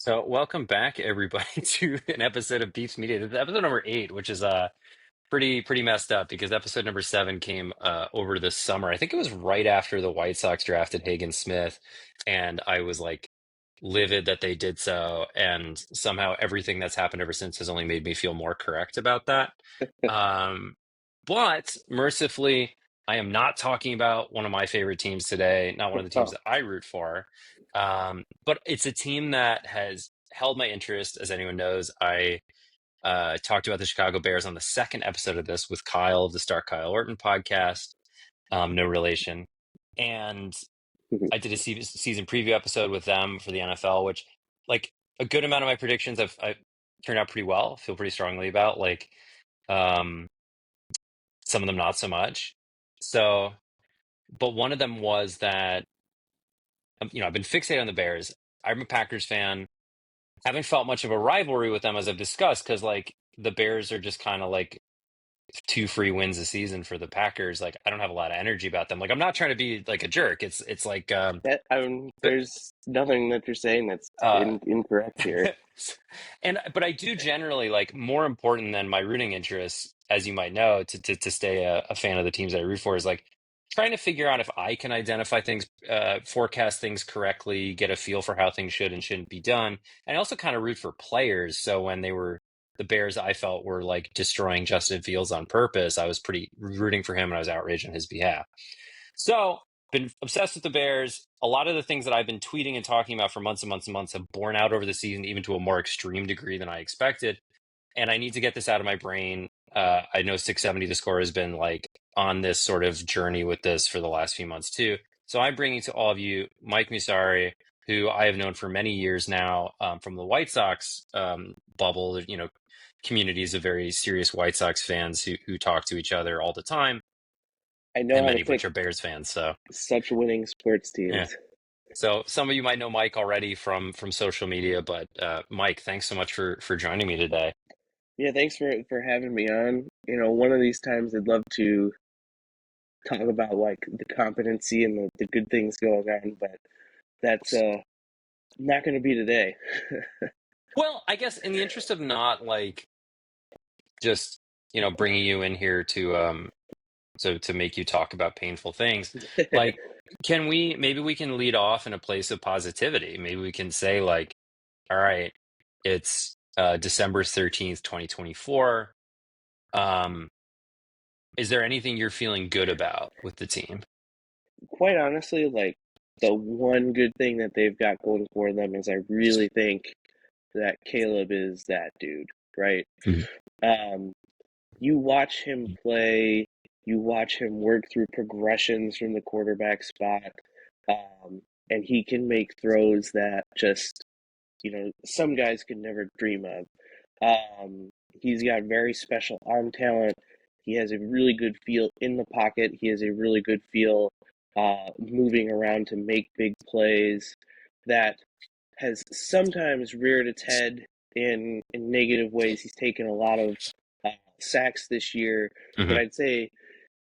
So welcome back, everybody, to an episode of Beats Media. This is episode number 8, which is pretty messed up because episode number 7 came over this summer. I think it was right after the White Sox drafted Hagen Smith, and I was like livid that they did so. And somehow everything that's happened ever since has only made me feel more correct about that. Um, but mercifully, I am not talking about one of my favorite teams today, not one of the teams Oh, that I root for. But it's a team that has held my interest. As anyone knows, I talked about the Chicago Bears on the second episode of this with Kyle of the Start Kyle Orton podcast, no relation. And I did a season preview episode with them for the NFL, which, like, a good amount of my predictions I've turned out pretty well. Feel pretty strongly about, like, um, some of them not so much. So, but one of them was that I've been fixated on the Bears. I'm a Packers fan. Haven't felt much of a rivalry with them as I've discussed because like the Bears are just kind of like two free wins a season for the Packers. Like I don't have a lot of energy about them. Like I'm not trying to be like a jerk. It's like but there's nothing that you're saying that's uh incorrect here. but I do generally like more important than my rooting interests, as you might know, to stay a fan of the teams that I root for is like trying to figure out if I can identify things, forecast things correctly, get a feel for how things should and shouldn't be done, and I also kind of root for players. So when they were the Bears, I felt were like destroying Justin Fields on purpose. I was pretty rooting for him, and I was outraged on his behalf. So, been obsessed with the Bears. A lot of the things that I've been tweeting and talking about for months and months and months have borne out over the season, even to a more extreme degree than I expected. And I need to get this out of my brain. I know 670 The Score has been like on this sort of journey with this for the last few months too. So I'm bringing to all of you Mike Musary, who I have known for many years now from the White Sox bubble. Communities of very serious White Sox fans who talk to each other all the time, I know and how to many of which pick are Bears fans. So. such winning sports Yeah. teams. So some of you might know Mike already from social media, but Mike, thanks so much for joining me today. Yeah, thanks for having me on. One of these times I'd love to talk about like the competency and the good things going on, but that's not going to be today. Well, I guess in the interest of not like just bringing you in here to make you talk about painful things, like can we maybe we can lead off in a place of positivity. Maybe we can say like, all right, it's December 13th, 2024. Um, is there anything you're feeling good about with the team? Quite honestly, like the one good thing that they've got going for them is I really think that Caleb is that dude, right? Mhm. Um, you watch him play, you watch him work through progressions from the quarterback spot, and he can make throws that just, some guys could never dream of. He's got very special arm talent. He has a really good feel in the pocket. He has a really good feel moving around to make big plays that has sometimes reared its head in negative ways. He's taken a lot of sacks this year, but Mhm. I'd say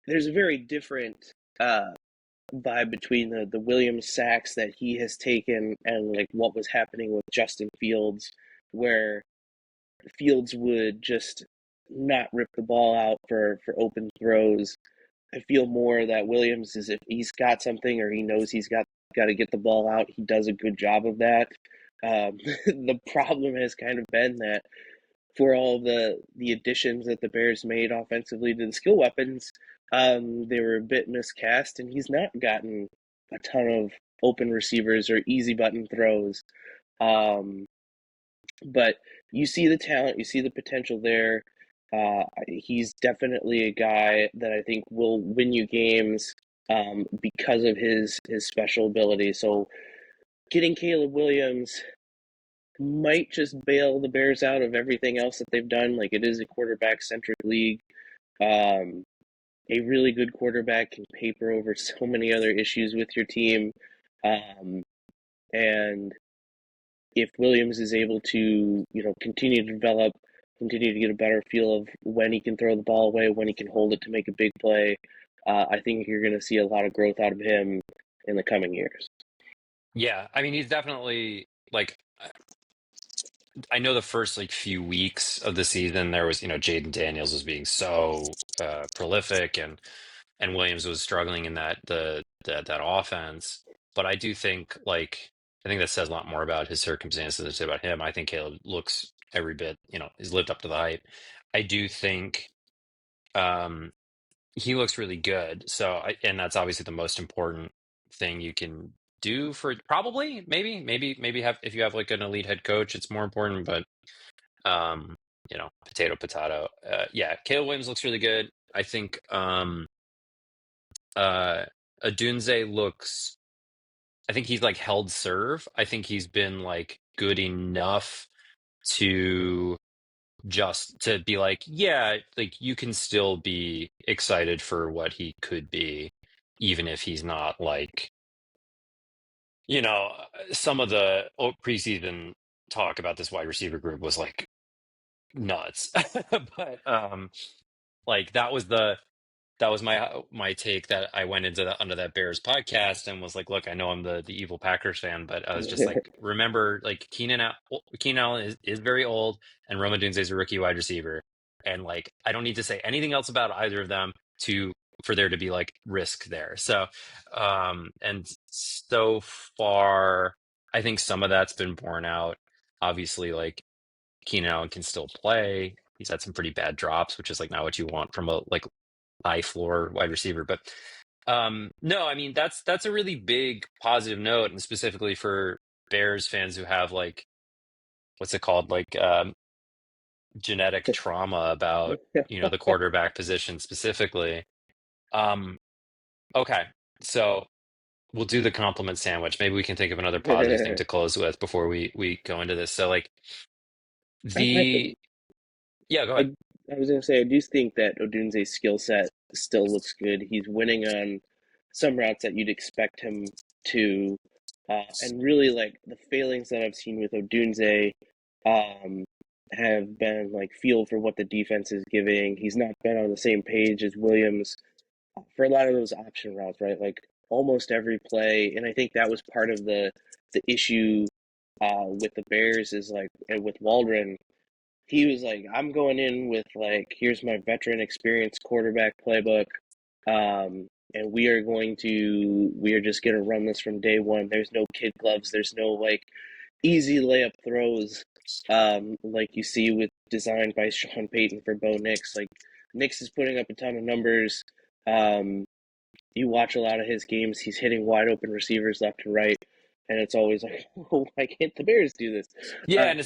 there's a very different uh, vibe between the Williams sacks that he has taken and like what was happening with Justin Fields, where Fields would just not rip the ball out for open throws. I feel more that Williams is if he's got something or he knows he's got to get the ball out, he does a good job of that. The problem has kind of been that for all the additions that the Bears made offensively to the skill weapons, they were a bit miscast, and he's not gotten a ton of open receivers or easy button throws. Um, but you see the talent, you see the potential there. He's definitely a guy that I think will win you games because of his special ability. So getting Caleb Williams might just bail the Bears out of everything else that they've done. Like it is a quarterback centric league. Um, a really good quarterback can paper over so many other issues with your team. Um, and if Williams is able to, continue to develop, continue to get a better feel of when he can throw the ball away, when he can hold it to make a big play, I think you're going to see a lot of growth out of him in the coming years. Yeah, I mean, he's definitely like. I know the first like few weeks of the season there was, Jaden Daniels was being so prolific and Williams was struggling in that offense. But I do think I think that says a lot more about his circumstances than it says about him. I think Caleb looks every bit, he's lived up to the hype. I do think um he looks really good. And that's obviously the most important thing you can do for probably maybe have if you have like an elite head coach, it's more important, but um, potato potato. Yeah, Caleb Williams looks really good. I think uh Adunze looks I think he's like held serve. I think he's been like good enough to just to be like, yeah, like you can still be excited for what he could be, even if he's not like, some of the preseason talk about this wide receiver group was like nuts. But like that was my take that I went into under that Bears podcast and was like, look, I know I'm the evil Packers fan, but I was just like, remember, like Keenan Allen is very old, and Rome Odunze is a rookie wide receiver, and like I don't need to say anything else about either of them to for there to be like risk there. So, and so far, I think some of that's been borne out. Obviously, like Keenan Allen can still play. He's had some pretty bad drops, which is like not what you want from a like high floor wide receiver. But no, I mean that's a really big positive note, and specifically for Bears fans who have like what's it called, like genetic trauma about the quarterback position specifically. Um, okay, so we'll do the compliment sandwich. Maybe we can think of another positive thing to close with before we go into this. So like I, the yeah, go ahead. I, I was gonna say I do think that Odunze's skill set still looks good. He's winning on some routes that you'd expect him to, and really like the failings that I've seen with Odunze, um, have been like feel for what the defense is giving. He's not been on the same page as Williams for a lot of those option routes, right? Like almost every play, and I think that was part of the issue with the Bears is like and with Waldron he was like, I'm going in with like, here's my veteran experience quarterback playbook. And we are just going to run this from day one. There's no kid gloves. There's no like easy layup throws, like you see with designed by Sean Payton for Bo Nix. Like Nix is putting up a ton of numbers. Um, you watch a lot of his games. He's hitting wide open receivers left and right. And it's always like, oh, why can't the Bears do this? Yeah, Um, and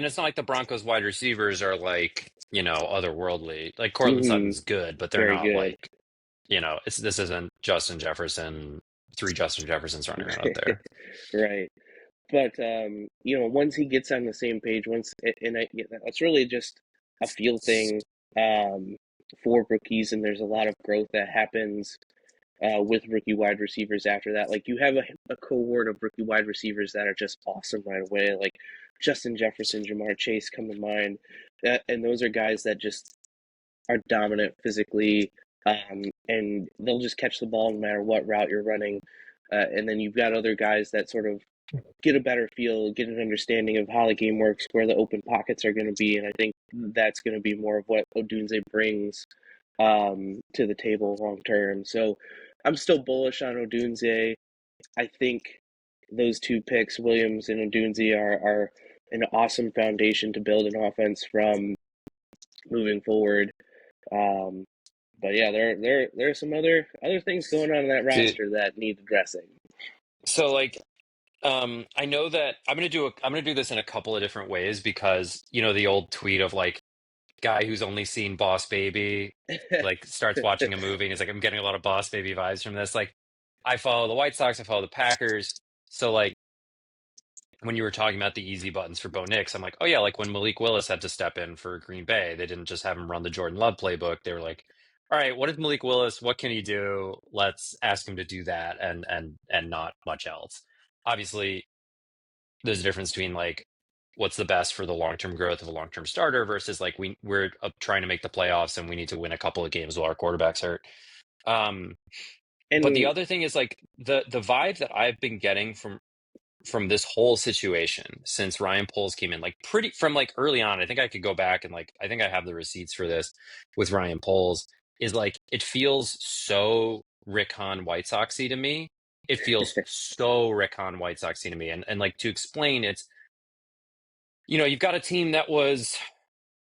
it's not like the Broncos wide receivers are like, otherworldly. Like Cortland mhm, Sutton's good, but they're very not good. like, this isn't Justin Jefferson, three Justin Jeffersons running around out there. Right. But once he gets on the same page, that's really just a feel thing um, for rookies, and there's a lot of growth that happens with rookie wide receivers after that. Like you have a cohort of rookie wide receivers that are just awesome right away, like Justin Jefferson, Jamar Chase come to mind, and those are guys that just are dominant physically, and they'll just catch the ball no matter what route you're running. And then you've got other guys that sort of get a better feel, get an understanding of how the game works, where the open pockets are going to be, and I think that's going to be more of what Odunze brings to the table long term. So I'm still bullish on Odunze. I think those two picks, Williams and Odunze, are an awesome foundation to build an offense from moving forward. Um, but yeah, there are some other things going on in that Dude, roster that need addressing. so like I know that I'm gonna do this in a couple of different ways because the old tweet of like guy who's only seen Boss Baby like starts watching a movie and is like, I'm getting a lot of Boss Baby vibes from this. Like I follow the White Sox, I follow the Packers. So like when you were talking about the easy buttons for Bo Nix, I'm like, oh yeah, like when Malik Willis had to step in for Green Bay, they didn't just have him run the Jordan Love playbook. They were like, all right, what is Malik Willis? What can he do? Let's ask him to do that and not much else. Obviously, there's a difference between like what's the best for the long-term growth of a long-term starter versus like we're trying to make the playoffs and we need to win a couple of games while our quarterback's hurt. Um, but the And other thing is like the vibe that I've been getting from this whole situation since Ryan Poles came in, like pretty from like early on. I think I could go back and like I think I have the receipts for this with Ryan Poles. Is like it feels so Rick Hahn White Soxy to me. It feels so Rick Hahn White Soxy to me, and like to explain, it's you've got a team that was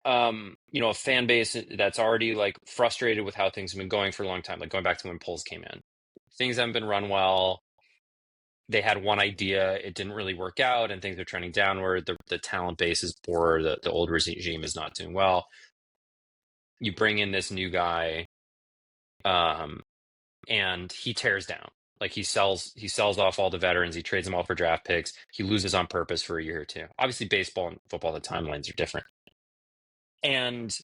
a fan base that's already like frustrated with how things have been going for a long time, like going back to when Poles came in. Things haven't been run well. They had one idea, it didn't really work out, and things are trending downward. The talent base is poor. The old regime is not doing well. You bring in this new guy, um, and he tears down. Like he sells off all the veterans. He trades them all for draft picks. He loses on purpose for a year or two. Obviously, baseball and football, the timelines are different, and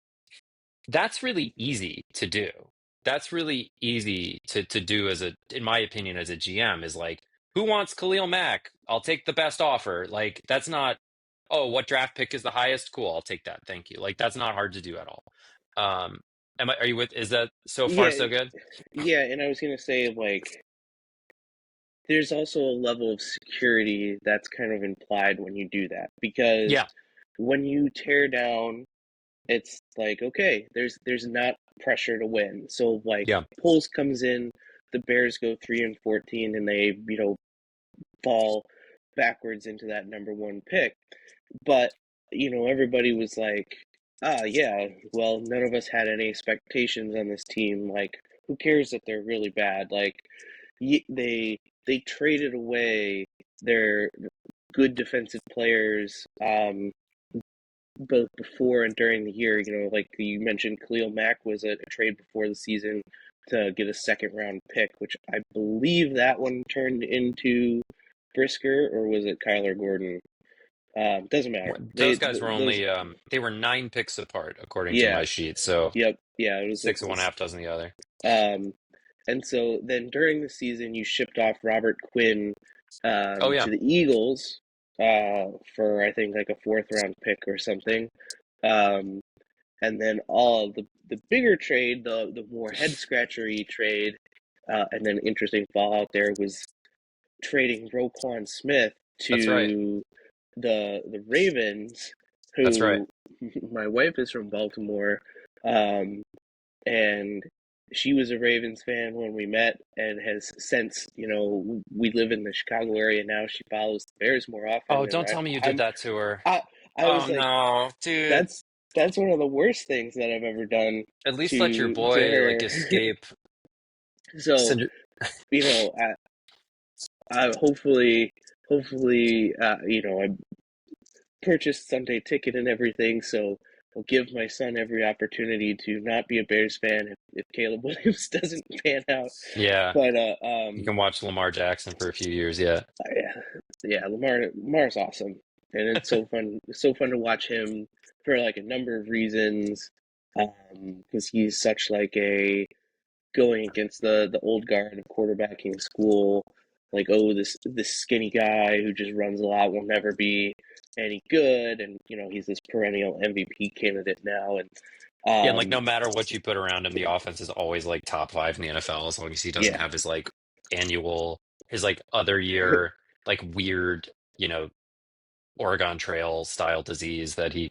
that's really easy to do. That's really easy to do in my opinion, as a GM, is like, who wants Khalil Mack? I'll take the best offer. Like, that's not, oh, what draft pick is the highest? Cool, I'll take that. Thank you. Like, that's not hard to do at all. Are you with, is that so far Yeah, so good? yeah, and I was gonna say like there's also a level of security that's kind of implied when you do that because Yeah, when you tear down, it's like okay, there's not pressure to win. So like yeah. Pulse comes in, the Bears go 3-14, and they fall backwards into that number one pick. But everybody was like, ah, yeah, well, none of us had any expectations on this team. Like, who cares that they're really bad? Like, they traded away their good defensive players, both before and during the year. Like you mentioned, Khalil Mack was a trade before the season to get a second round pick, which I believe that one turned into Brisker, or was it Kyler Gordon? Doesn't matter. Those guys were Those, only they were 9 picks apart according to yeah, my sheet. So yep, yeah. It was six of one, half dozen the other. um, and so then during the season, you shipped off Robert Quinn Oh yeah. to the Eagles for I think like a fourth round pick or something. Um, and then all the bigger trade, the more head scratchery trade, and then interesting fallout there was trading Roquan Smith That's right. to the Ravens, That's right. who my wife is from Baltimore, um, and she was a Ravens fan when we met, and has since we live in the Chicago area now. She follows the Bears more often, Oh, and don't tell me you did I'm that to her. I I Oh was like, no, dude. that's that's one of the worst things that I've ever done At least let your to boy like her. escape. So Cinder- you know, I hopefully I purchased Sunday ticket and everything, so I'll give my son every opportunity to not be a Bears fan if Caleb Williams doesn't pan out. Yeah, But you can watch Lamar Jackson for a few years. Yeah. yeah, yeah, Lamar's awesome, and it's so fun to watch him for like a number of reasons, because he's such like a going against the old guard of quarterbacking school. Like, oh, this skinny guy who just runs a lot will never be any good, and he's this perennial MVP candidate now, and Yeah, and like um, no matter what you put around him, the offense is always like top five in the NFL as long as he doesn't yeah, have his like annual, his like other year, like weird, you know, Oregon Trail style disease that he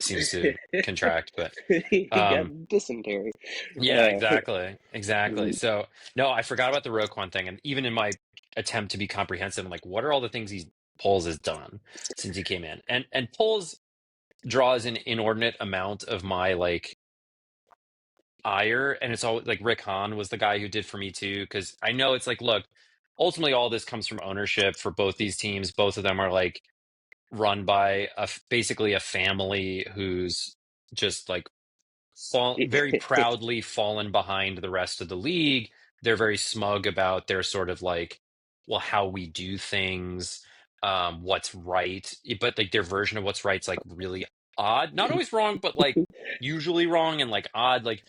seems to contract. But he got um dysentery. yeah, Uh, exactly. Exactly. So no, I forgot about the Roquan thing. And even in my attempt to be comprehensive, I'm like, what are all the things he's Poles has done since he came in? And Poles draws an inordinate amount of my like ire, and it's all like Rick Hahn was the guy who did for me too, because I know it's like, look, ultimately all this comes from ownership for both these teams. Both of them are like run by basically a family who's just like very proudly fallen behind the rest of the league. They're very smug about their sort of like, well, how we do things, what's right, but like their version of what's right's like really odd, not always wrong, but like usually wrong and like odd, like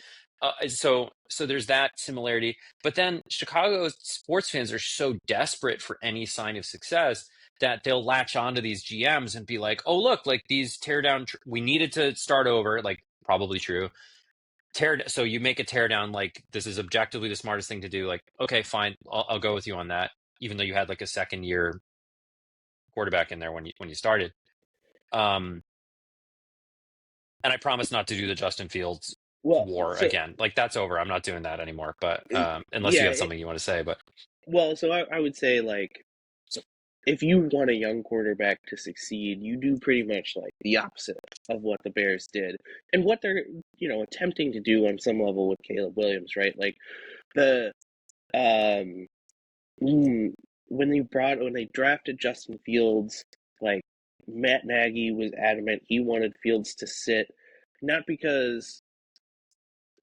so there's that similarity. But then Chicago sports fans are so desperate for any sign of success that they'll latch onto these GMs and be like, oh look, like these tear down, we needed to start over, like probably true. So you make a tear down, like this is objectively the smartest thing to do, like okay fine, I'll go with you on that, even though you had like a second year quarterback in there when you started. Um, and I promise not to do the Justin Fields Well, war so again. Like that's over. I'm not doing that anymore. But unless you yeah, have something you want to say, but well, so I would say like if you want a young quarterback to succeed, you do pretty much like the opposite of what the Bears did and what they're attempting to do on some level with Caleb Williams, right? Like the um mm, when they drafted Justin Fields, like Matt Nagy was adamant he wanted Fields to sit, not because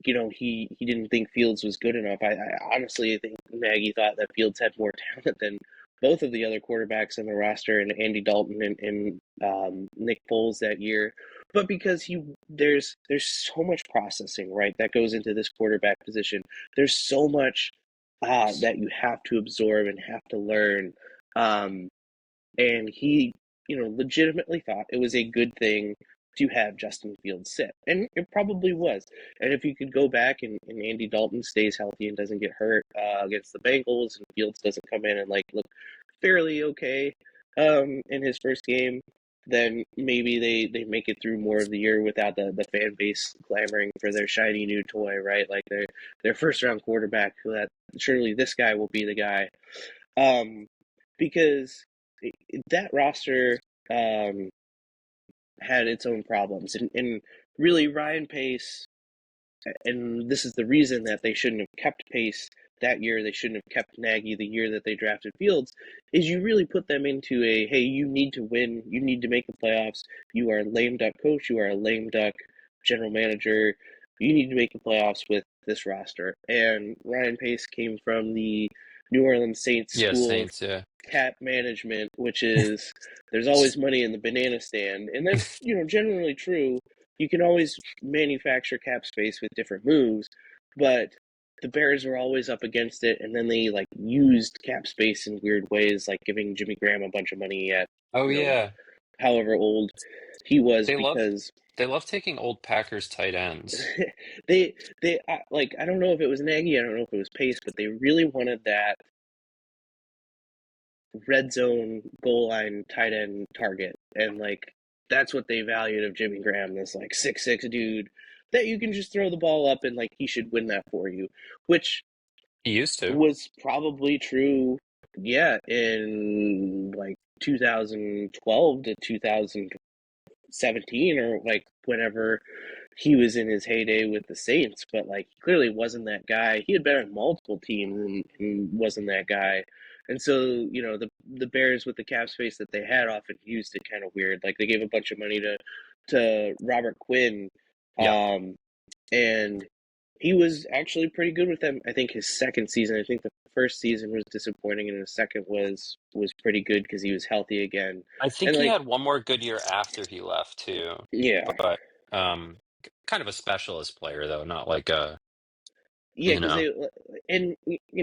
he didn't think Fields was good enough. I honestly think Nagy thought that Fields had more talent than both of the other quarterbacks on the roster, and Andy Dalton and Nick Foles that year. But because there's so much processing, right, that goes into this quarterback position. There's so much that you have to absorb and have to learn. Um, and he, legitimately thought it was a good thing to have Justin Fields sit, and it probably was. And if you could go back and Andy Dalton stays healthy and doesn't get hurt against the Bengals, and Fields doesn't come in and like look fairly okay in his first game, then maybe they make it through more of the year without the fan base clamoring for their shiny new toy, right? Like their first round quarterback, who that surely this guy will be the guy. Um, because that roster um, had its own problems, and really Ryan Pace, and this is the reason that they shouldn't have kept Pace that year. They shouldn't have kept Nagy the year that they drafted Fields. Is you really put them into a hey, you need to win, you need to make the playoffs. You are a lame duck coach, you are a lame duck general manager. You need to make the playoffs with this roster. And Ryan Pace came from the New Orleans Saints yeah, school of Saints. Yeah, cap management, which is there's always money in the banana stand, and that's generally true. You can always manufacture cap space with different moves, but the Bears were always up against it, and then they like used cap space in weird ways, like giving Jimmy Graham a bunch of money at oh you know yeah, however old he was they love because they love taking old Packers tight ends. they I don't know if it was Nagy, I don't know if it was Pace, but they really wanted that red zone goal line tight end target, and like that's what they valued of Jimmy Graham, this like 6'6" dude that you can just throw the ball up and like he should win that for you, which He used to. was probably true, yeah, in like 2012 to 2017 or like whenever he was in his heyday with the Saints, but like he clearly wasn't that guy. He had been on multiple teams and wasn't that guy. And so, the Bears with the cap space that they had often used it kind of weird. Like they gave a bunch of money to Robert Quinn, Yep. um, and he was actually pretty good with them. I think his second season, I think the first season was disappointing, and the second was pretty good because he was healthy again. I think And he like, had one more good year after he left too, yeah, but kind of a specialist player though, not like a yeah, you because know. and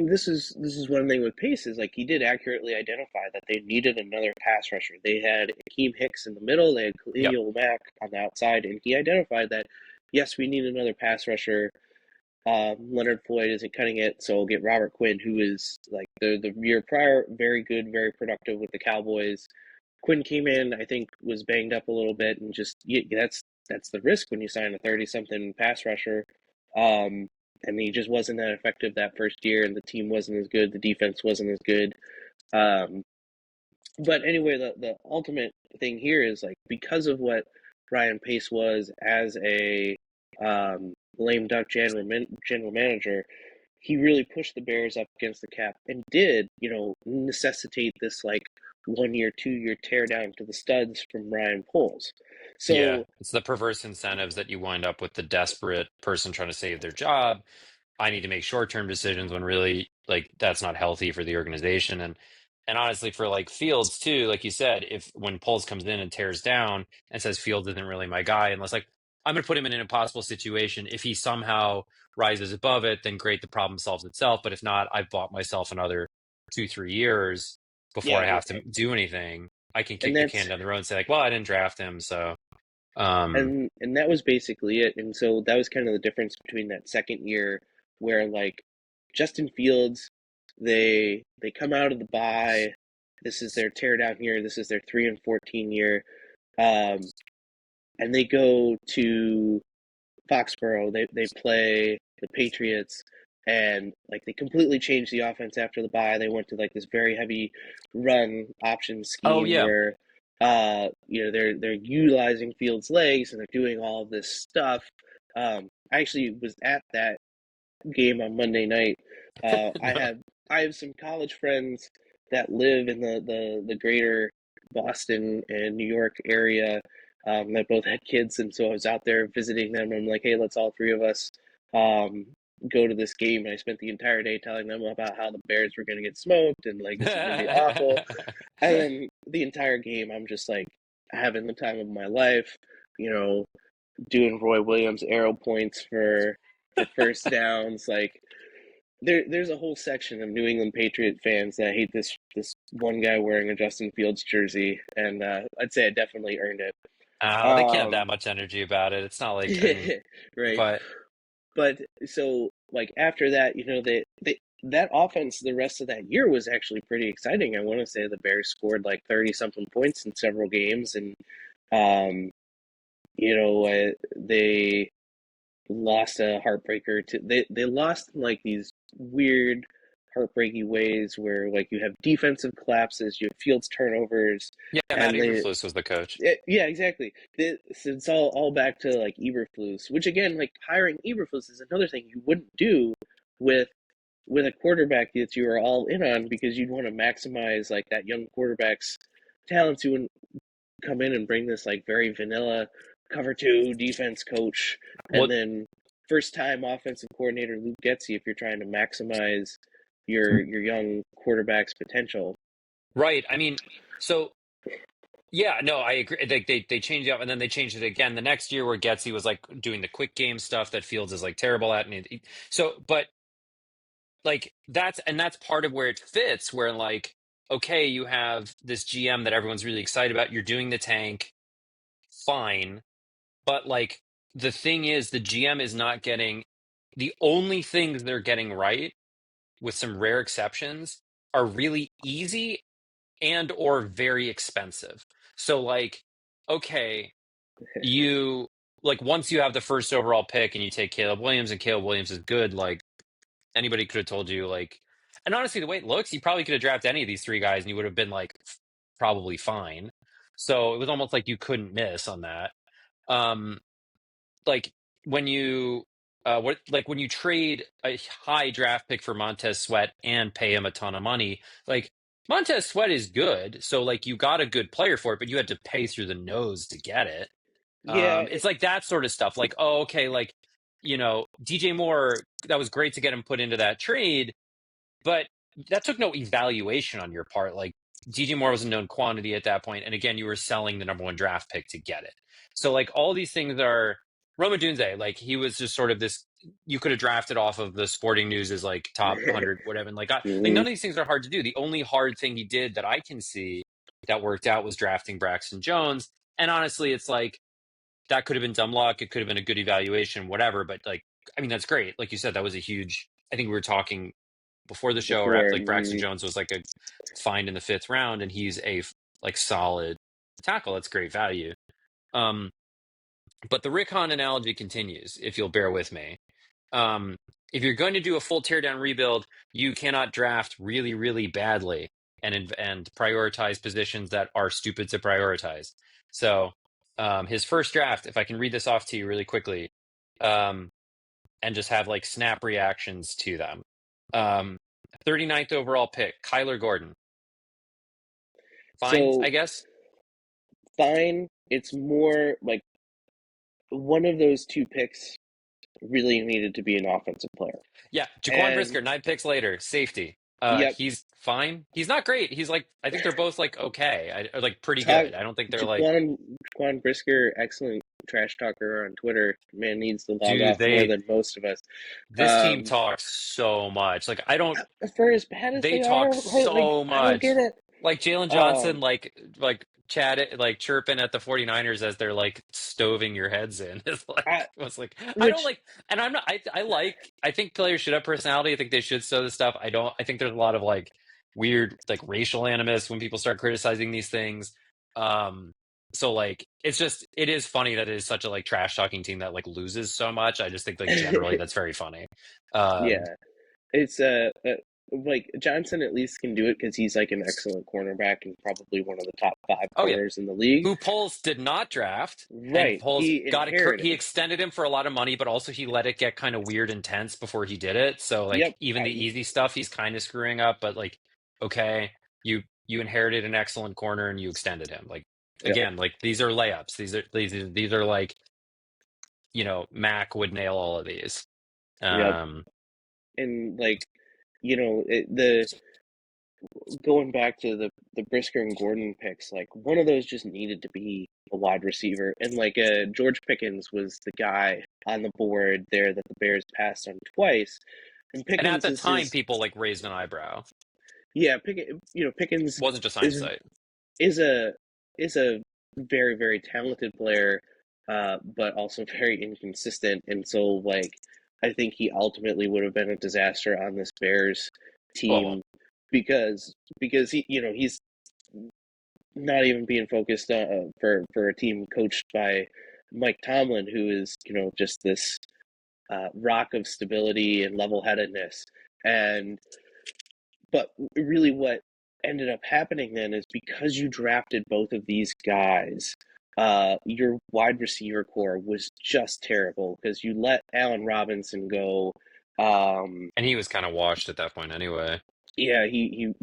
this is one thing with Pace is like he did accurately identify that they needed another pass rusher. They had Akeem Hicks in the middle, they had Yep. Khalil Mack on the outside, and he identified that yes, we need another pass rusher. Leonard Floyd isn't cutting it, so we'll get Robert Quinn, who is like the year prior, very good, very productive with the Cowboys. Quinn came in, I think, was banged up a little bit, and just that's the risk when you sign a 30-something pass rusher. Um, and he just wasn't that effective that first year, and the team wasn't as good, the defense wasn't as good. Um, but anyway, the ultimate thing here is like because of what Ryan Pace was as a lame duck general manager, he really pushed the Bears up against the cap and did, necessitate this like 1 year, 2 year tear down to the studs from Ryan Poles. Yeah, So it's the perverse incentives that you wind up with the desperate person trying to save their job. I need to make short-term decisions when really like that's not healthy for the organization. And honestly for like Fields too, like you said, if when Poles comes in and tears down and says Fields isn't really my guy, unless like I'm gonna put him in an impossible situation. If he somehow rises above it, then great, the problem solves itself. But if not, I've bought myself another 2, 3 years before yeah, I have to do anything. I can and kick the that's can down the road and say like, well, I didn't draft him, so um, and that was basically it. And so that was kind of the difference between that second year where like Justin Fields, they come out of the bye. This is their teardown year. This is their 3-14 year. Um, and they go to Foxborough. They play the Patriots, and like they completely changed the offense after the bye. They went to like this very heavy run option Oh scheme yeah. where they're utilizing Fields' legs and they're doing all of this stuff. I actually was at that game on Monday night. Uh, I No. have I have some college friends that live in the greater Boston and New York area that both had kids, and so I was out there visiting them. I'm like, hey, let's all three of us um, go to this game. And I spent the entire day telling them about how the Bears were going to get smoked and like this is going to be awful. And then the entire game, I'm just like having the time of my life, you know, doing Roy Williams arrow points for first downs. Like there's a whole section of New England Patriot fans that hate this one guy wearing a Justin Fields jersey, and I'd say I definitely earned it. Oh, they can't have Um, that much energy about it. It's not like, I mean, right, but but so like after that, they that offense the rest of that year was actually pretty exciting. I want to say the Bears scored like 30 something points in several games, and um, they lost a heartbreaker to they lost in like these weird heartbreaky ways where like you have defensive collapses, you have Fields turnovers, yeah, Matt and Eberflus was the coach. yeah, exactly. So it's all back to like Eberflus, which again, like hiring Eberflus is another thing you wouldn't do with a quarterback that you are all in on because you'd want to maximize like that young quarterback's talents. You wouldn't come in and bring this like very vanilla cover two defense coach, and What then first time offensive coordinator Luke Getzey if you're trying to maximize your young quarterback's potential. right. I mean, so yeah, no, I agree. They changed it up and then they changed it again the next year where Getsy was like doing the quick game stuff that Fields is like terrible at. But like that's part of where it fits, where like, okay, you have this GM that everyone's really excited about. You're doing the tank, fine. But like the thing is, the GM is not getting the only things they're getting right, with some rare exceptions, are really easy and or very expensive. So like, okay, you like once you have the first overall pick and you take Caleb Williams and Caleb Williams is good, like anybody could have told you like, and honestly the way it looks, you probably could have drafted any of these three guys and you would have been like probably fine. So it was almost like you couldn't miss on that. Um like when you when you trade a high draft pick for Montez Sweat and pay him a ton of money, like Montez Sweat is good, so like you got a good player for it, but you had to pay through the nose to get it. Yeah, It's like that sort of stuff. Like, oh, okay, like DJ Moore, that was great to get him put into that trade, but that took no evaluation on your part. Like DJ Moore was a known quantity at that point, and again, you were selling the number one draft pick to get it. So like all these things are Roma Dunze. Like he was just sort of this. You could have drafted off of the Sporting News as like top 100, whatever. And like mm-hmm. none of these things are hard to do. The only hard thing he did that I can see that worked out was drafting Braxton Jones. And honestly, it's like that could have been dumb luck. It could have been a good evaluation, whatever. But like, I mean, that's great. Like you said, that was a huge. I think we were talking before the show or after, Before. like Braxton Jones was like a find in the fifth round, and he's a like solid tackle. That's great value. Um, but the Rick Hahn analogy continues, if you'll bear with me. Um, if you're going to do a full teardown rebuild, you cannot draft really, really badly and prioritize positions that are stupid to prioritize. So his first draft, if I can read this off to you really quickly, um, and just have like snap reactions to them. Um, 39th overall pick, Kyler Gordon. Fine, So I guess. fine. It's more like one of those two picks really needed to be an offensive player. Yeah, Jaquan And Brisker, 9 picks later, safety. yep, He's fine. He's not great. He's like, I think they're both like okay, or like pretty talk good. I don't think they're like, Jaquan Brisker, excellent trash talker on Twitter. Man needs to log dude, off more they than most of us. this team Um, talks so much. Like I don't. for as bad as They they talk are, like so I don't get much. it. Like Jalen Johnson, Um, like chat it, like chirping at the 49ers as they're like stoving your heads in. It's I, like was like I don't which like, and I'm not. I think players should have personality. I think they should stow this stuff. I don't. I think there's a lot of like weird like racial animus when people start criticizing these things. Um, so like it is funny that it is such a like trash talking team that like loses so much. I just think like generally that's very funny. Um, Yeah, it's like Johnson at least can do it because he's like an excellent cornerback and probably one of the top five oh yeah, corners in the league. who Poles did not draft, and Right, Poles he got it. He inherited. extended him for a lot of money, but also he let it get kind of weird intense before he did it. So like Yep, even the easy stuff, he's kind of screwing up. But like, okay, you inherited an excellent corner and you extended him. Like yep, again, like these are layups. These are like Mac would nail all of these. yep, Um, and like the going back to the Brisker and Gordon picks, like one of those just needed to be a wide receiver, and like George Pickens was the guy on the board there that the Bears passed on twice, and and at Pickens the is time, his people like raised an eyebrow. yeah, Pickens Wasn't just is hindsight. is a is a very very talented player, but also very inconsistent, and so like I think he ultimately would have been a disaster on this Bears Well, team because he's not even being focused for a team coached by Mike Tomlin, who is just this rock of stability and level headedness, and but really what ended up happening then is because you drafted both of these guys, your wide receiver core was just terrible because you let Allen Robinson go. and he was kind of washed at that point anyway. Yeah, he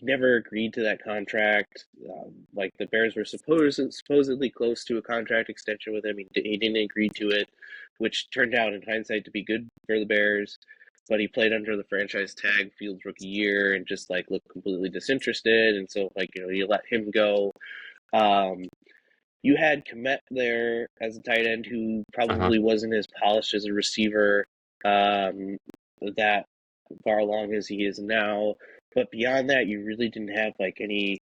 never agreed to that contract. Like the Bears were supposedly close to a contract extension with him. He didn't agree to it, which turned out in hindsight to be good for the Bears. But he played under the franchise tag Fields rookie year and just like looked completely disinterested. And so like you let him go. Um, you had Komet there as a tight end who Uh-huh. probably wasn't as polished as a receiver that far along as he is now. But beyond that, you really didn't have like any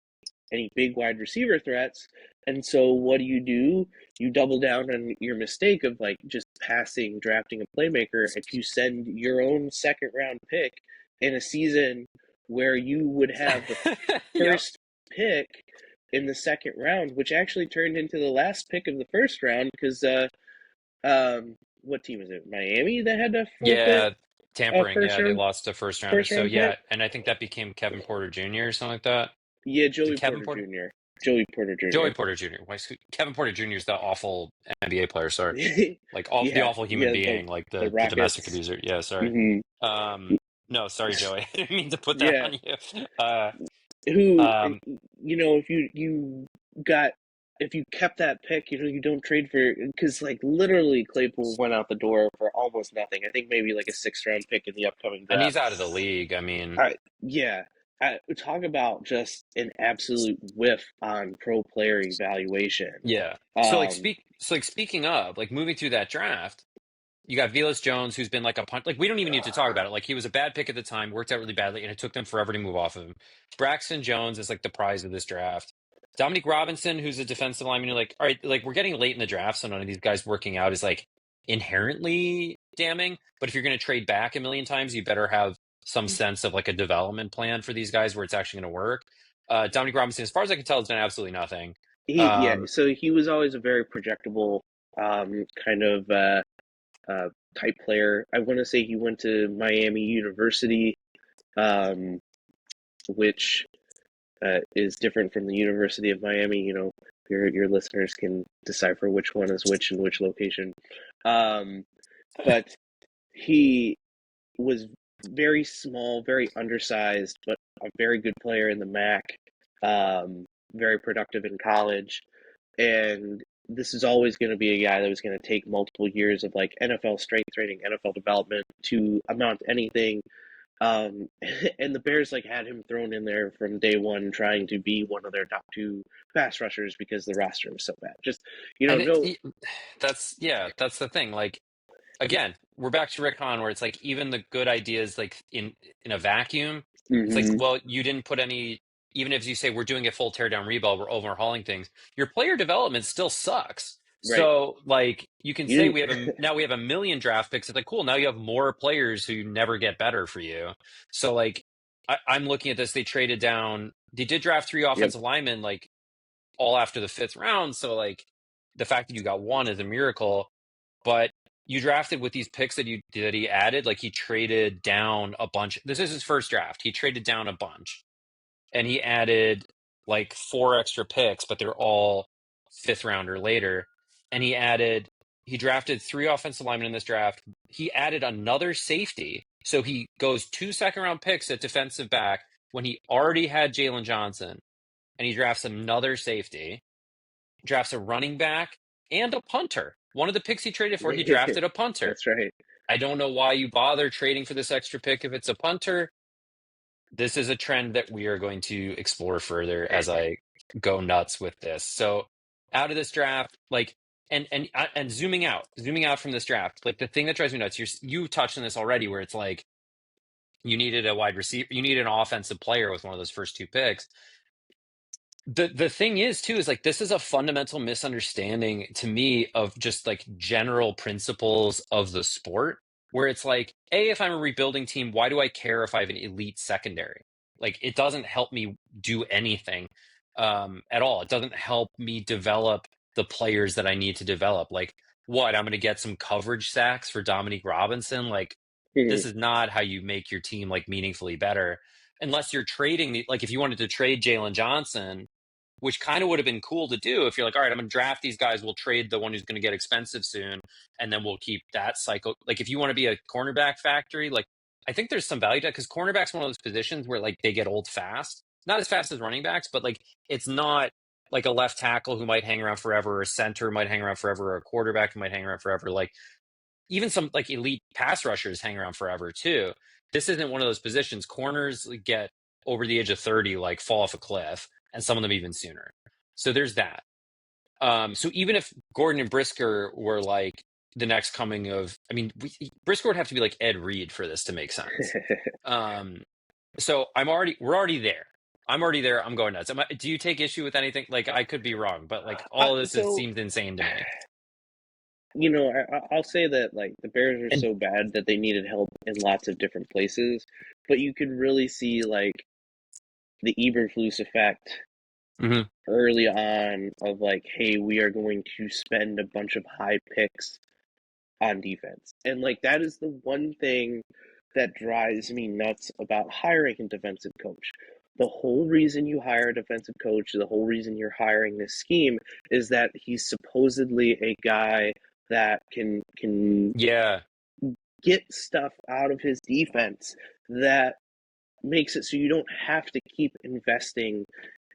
big wide receiver threats. And so what do? You double down on your mistake of like just passing, drafting a playmaker, and you send your own second round pick in a season where you would have the Yep. first pick in the second round, which actually turned into the last pick of the first round because what team is it? Miami that had to forfeit Yeah, a tampering. Yeah, they lost a first rounder. first So round pick. yeah, and I think that became Kevin Porter Jr. or something like that. Yeah, Did Joey Kevin Porter Porter? Jr. Joey Porter Joey Jr. Porter Jr. Kevin Porter Jr. is the awful NBA player. Sorry, like the Yeah, awful human yeah, being, like the the domestic Rockets. abuser. Yeah, sorry. Hmm. No, sorry, Joey. I didn't mean to put that Yeah, on you. Uh, who um, if you got if you kept that pick, you don't trade for because like literally Claypool went out the door for almost nothing. I think maybe like a sixth round pick in the upcoming and draft. he's out of the league. I mean, Yeah, talk about just an absolute whiff on pro player evaluation. yeah. Um, So like speaking of like moving through that draft. You got Velus Jones, who's been like a punt. Like we don't even need to talk about it. Like he was a bad pick at the time, worked out really badly, and it took them forever to move off of him. Braxton Jones is like the prize of this draft. Dominique Robinson, who's a defensive lineman, you're like, all right, like we're getting late in the draft, so none of these guys working out is like inherently damning. But if you're going to trade back a million times, you better have some sense of like a development plan for these guys where it's actually going to work. Dominique Robinson, as far as I can tell, has done absolutely nothing. yeah, Um, so he was always a very projectable kind of uh, type player. I want to say he went to Miami University, um, which is different from the University of Miami. Your listeners can decipher which one is which in which location. Um, but he was very small, very undersized, but a very good player in the MAC. Very productive in college, and this is always going to be a guy that was going to take multiple years of like NFL strength training, NFL development to amount to anything. And the Bears like had him thrown in there from day one, trying to be one of their top two pass rushers because the roster was so bad. Just and no. that's the thing. Like again, we're back to Rick Hahn, where it's like even the good ideas, like in a vacuum, it's like, Mm-hmm. well, you didn't put any. Even if you say we're doing a full teardown rebuild, we're overhauling things. Your player development still sucks. Right. So like you can say You we have didn't. we have a million draft picks. It's like cool. Now you have more players who never get better for you. So like I'm looking at this. They traded down. They did draft three Yep. offensive linemen, like all after the fifth round. So like the fact that you got one is a miracle. But you drafted with these picks that he added. Like he traded down a bunch. This is his first draft. He traded down a bunch, and he added like four extra picks, but they're all fifth rounder later. And he drafted three offensive linemen in this draft. He added another safety. So he goes two second round picks at defensive back when he already had Jalen Johnson, and he drafts another safety, drafts a running back and a punter. One of the picks he traded for, he drafted a punter. That's right. I don't know why you bother trading for this extra pick if it's a punter. This is a trend that we are going to explore further as I go nuts with this. So out of this draft, like and zooming out from this draft, like the thing that drives me nuts, you touched on this already, where it's like you needed a wide receiver, you needed an offensive player with one of those first two picks. The thing is too is like this is a fundamental misunderstanding to me of just like general principles of the sport, where it's like, a, if I'm a rebuilding team, why do I care if I have an elite secondary? Like it doesn't help me do anything at all. It doesn't help me develop the players that I need to develop. Like what, I'm going to get some coverage sacks for Dominique Robinson? Like Mhm. this is not how you make your team like meaningfully better, unless you're trading like if you wanted to trade Jalen Johnson, which kind of would have been cool to do if you're like, all right, I'm going to draft these guys. We'll trade the one who's going to get expensive soon, and then we'll keep that cycle. Like, if you want to be a cornerback factory, like, I think there's some value to that because cornerback's one of those positions where, like, they get old fast. Not as fast as running backs, but, like, it's not like a left tackle who might hang around forever, or a center might hang around forever, or a quarterback who might hang around forever. Like, even some, like, elite pass rushers hang around forever, too. This isn't one of those positions. Corners get over the age of 30, like, fall off a cliff, and some of them even sooner. So there's that. So even if Gordon and Brisker were like the next coming of, I mean, Brisker would have to be like Ed Reed for this to make sense. Um, so we're already there. I'm already there. I'm going nuts. Do you take issue with anything? Like, I could be wrong, but like all of this So seems insane to me. I'll say that like the Bears are And so bad that they needed help in lots of different places, but you could really see like the Eberflus effect mhm. early on of like, hey, we are going to spend a bunch of high picks on defense. And like that is the one thing that drives me nuts about hiring a defensive coach. The whole reason you hire a defensive coach, the whole reason you're hiring this scheme is that he's supposedly a guy that can Yeah, get stuff out of his defense that makes it so you don't have to keep investing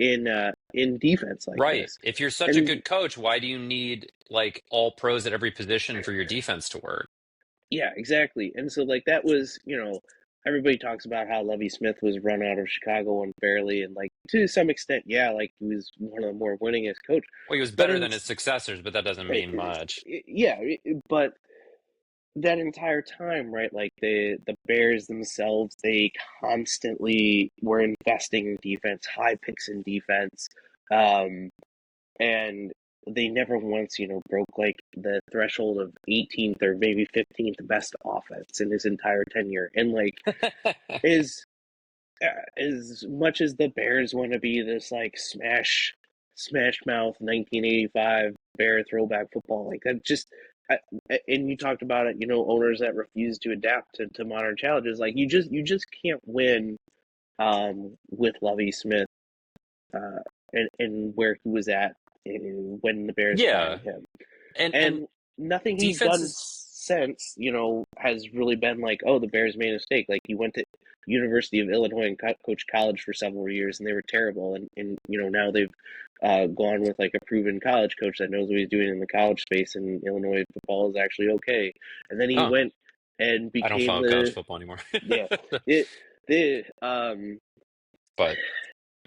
in defense like right. this. If you're such a And good coach, why do you need like all pros at every position for your defense to work? yeah, exactly. And so like that was, everybody talks about how Lovie Smith was run out of Chicago unfairly, and like to some extent, yeah, like he was one of the more winningest coach. Well, he was But better in than his successors, but that doesn't mean much. yeah, but that entire time, right? Like the Bears themselves, they constantly were investing in defense, high picks in defense, um, and they never once, broke like the threshold of 18th or maybe 15th best offense in his entire tenure. And like is as much as the Bears want to be this like smash mouth 1985 Bear throwback football, like that just. And you talked about it, owners that refuse to adapt to modern challenges. Like you just can't win with Lovie Smith uh, and where he was at when the Bears Yeah, fired him. and And nothing he's defense done is since, has really been like, oh, the Bears made a mistake. Like he went to University of Illinois and coached college for several years, and they were terrible. And now they've gone with like a proven college coach that knows what he's doing in the college space, and Illinois football is actually okay. And then he oh, went and I don't became follow college the football anymore. yeah it the But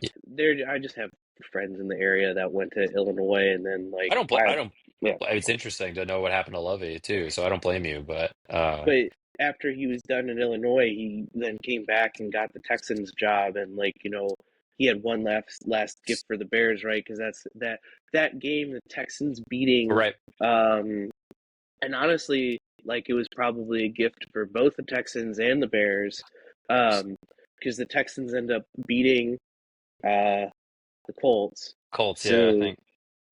yeah, there I just have friends in the area that went to Illinois, and then like I don't. yeah. It's interesting to know what happened to Lovey too, so I don't blame you. But But after he was done in Illinois, he then came back and got the Texans job, and like he had one last gift for the Bears, right? Because that's that game, the Texans beating, right, um, and honestly, like it was probably a gift for both the Texans and the Bears. Um, because the Texans end up beating uh, the Colts. Colts, yeah, I So think.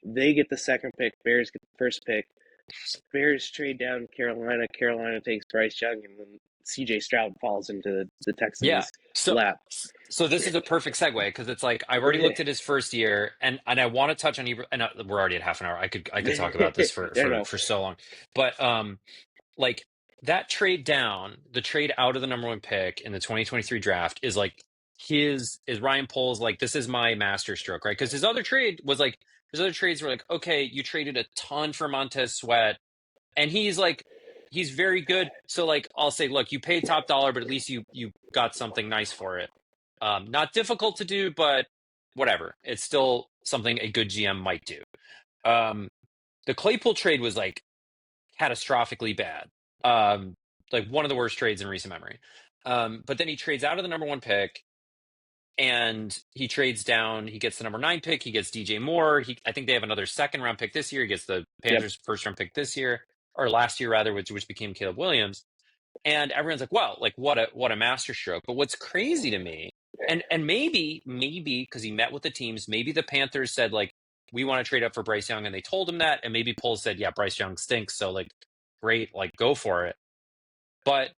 they get the second pick. Bears get the first pick. Bears trade down Carolina. Carolina takes Bryce Young, and then C.J. Stroud falls into the Yeah. Texans' So lap. so this is a perfect segue because it's like I've already looked at his first year, and I want to touch on Ibra, and we're already at half an hour. I could talk about this for I for know. for so long. But like that trade down, the trade out of the number one pick in the 2023 draft is like is Ryan Poles like this is my master stroke, right? Because his other trades were like, okay, you traded a ton for Montez Sweat, and he's very good. So like I'll say, look, you paid top dollar, but at least you got something nice for it. Not difficult to do, but whatever. It's still something a good GM might do. Um, the Claypool trade was like catastrophically bad. Like one of the worst trades in recent memory. But then he trades out of the number one pick and he trades down. He gets the number nine pick. He gets DJ Moore. I think they have another second round pick this year. He gets the Yep. Panthers first round pick this year or last year rather, which became Caleb Williams. And everyone's like, "Wow, like what a masterstroke." But what's crazy to me, and maybe because he met with the teams, maybe the Panthers said like, "We want to trade up for Bryce Young," and they told him that, and maybe Poles said, "Yeah, Bryce Young stinks, so like, great, like go for it." But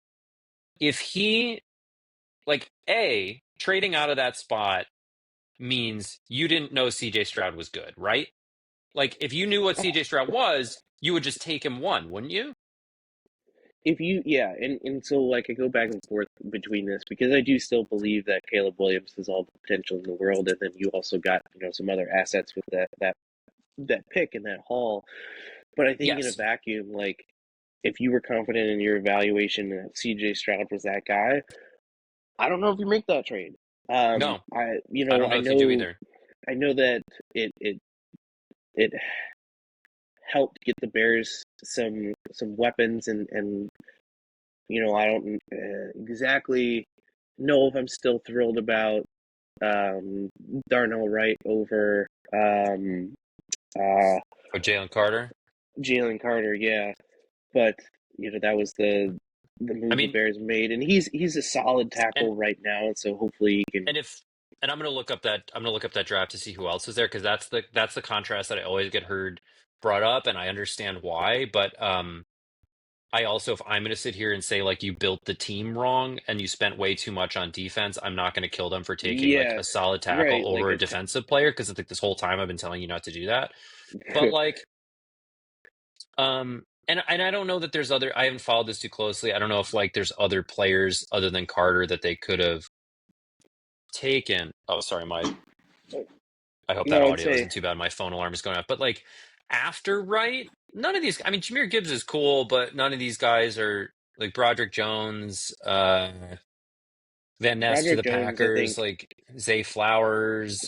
if he like a trading out of that spot means you didn't know CJ Stroud was good, right? Like if you knew what CJ Stroud was, you would just take him one, wouldn't you? If you, yeah, and so like I go back and forth between this because I do still believe that Caleb Williams has all the potential in the world, and then you also got some other assets with that pick and that haul. But I think in a Yes. vacuum, like if you were confident in your evaluation that C.J. Stroud was that guy, I don't know if you make that trade. No, I I don't I know if you do know either. that it helped get the Bears some weapons, and I don't exactly know if I'm still thrilled about um, Darnell Wright over uh, Oh, Jalen Carter. Jalen Carter. Yeah, but that was the I move the mean, Bears made, and he's a solid and tackle right now, and so hopefully he can. and if and I'm gonna look up that draft to see who else is there because that's the contrast that I always get heard brought up, and I understand why. But I also if I'm gonna sit here and say like you built the team wrong and you spent way too much on defense, I'm not gonna kill them for taking like Yeah, a solid tackle right. Like over a defensive player because I think this whole time I've been telling you not to do that. But like and I don't know that there's other I haven't followed this too closely. I don't know if like there's other players other than Carter that they could have taken. Oh, sorry, I hope that no, I'd audio say isn't too bad. My phone alarm is going off. But like after right, none of these. I mean, Jameer Gibbs is cool, but none of these guys are like Broderick Jones, Van Ness to Broderick the Jones. I Packers, think like Zay Flowers,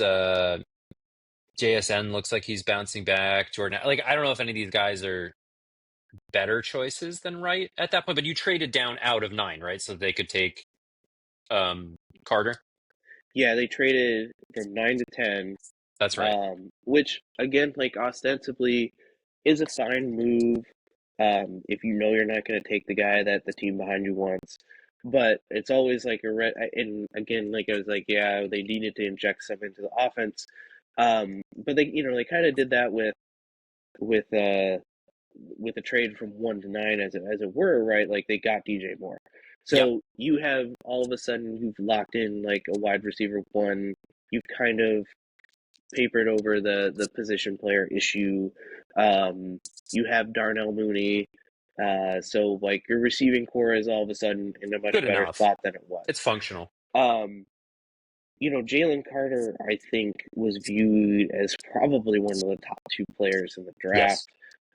JSN looks like he's bouncing back. Jordan, like I don't know if any of these guys are better choices than Wright at that point. But you traded down out of nine, right? So they could take Carter. yeah, they traded from 9 to 10. That's right. Which again, like ostensibly, is a fine move. If you know you're not going to take the guy that the team behind you wants, but it's always like and again, like I was like, yeah, they needed to inject some into the offense. But they kind of did that with uh with a trade from 1 to 9, as it were, right? Like they got DJ Moore, Yep. so you have all of a sudden you've locked in like a wide receiver one. You've kind of papered over the position player issue. You have Darnell Mooney, so like your receiving core is all of a sudden in a much Good better enough. spot than it was. It's functional. Um, Jalen Carter, I think, was viewed as probably one of the top two players in the draft,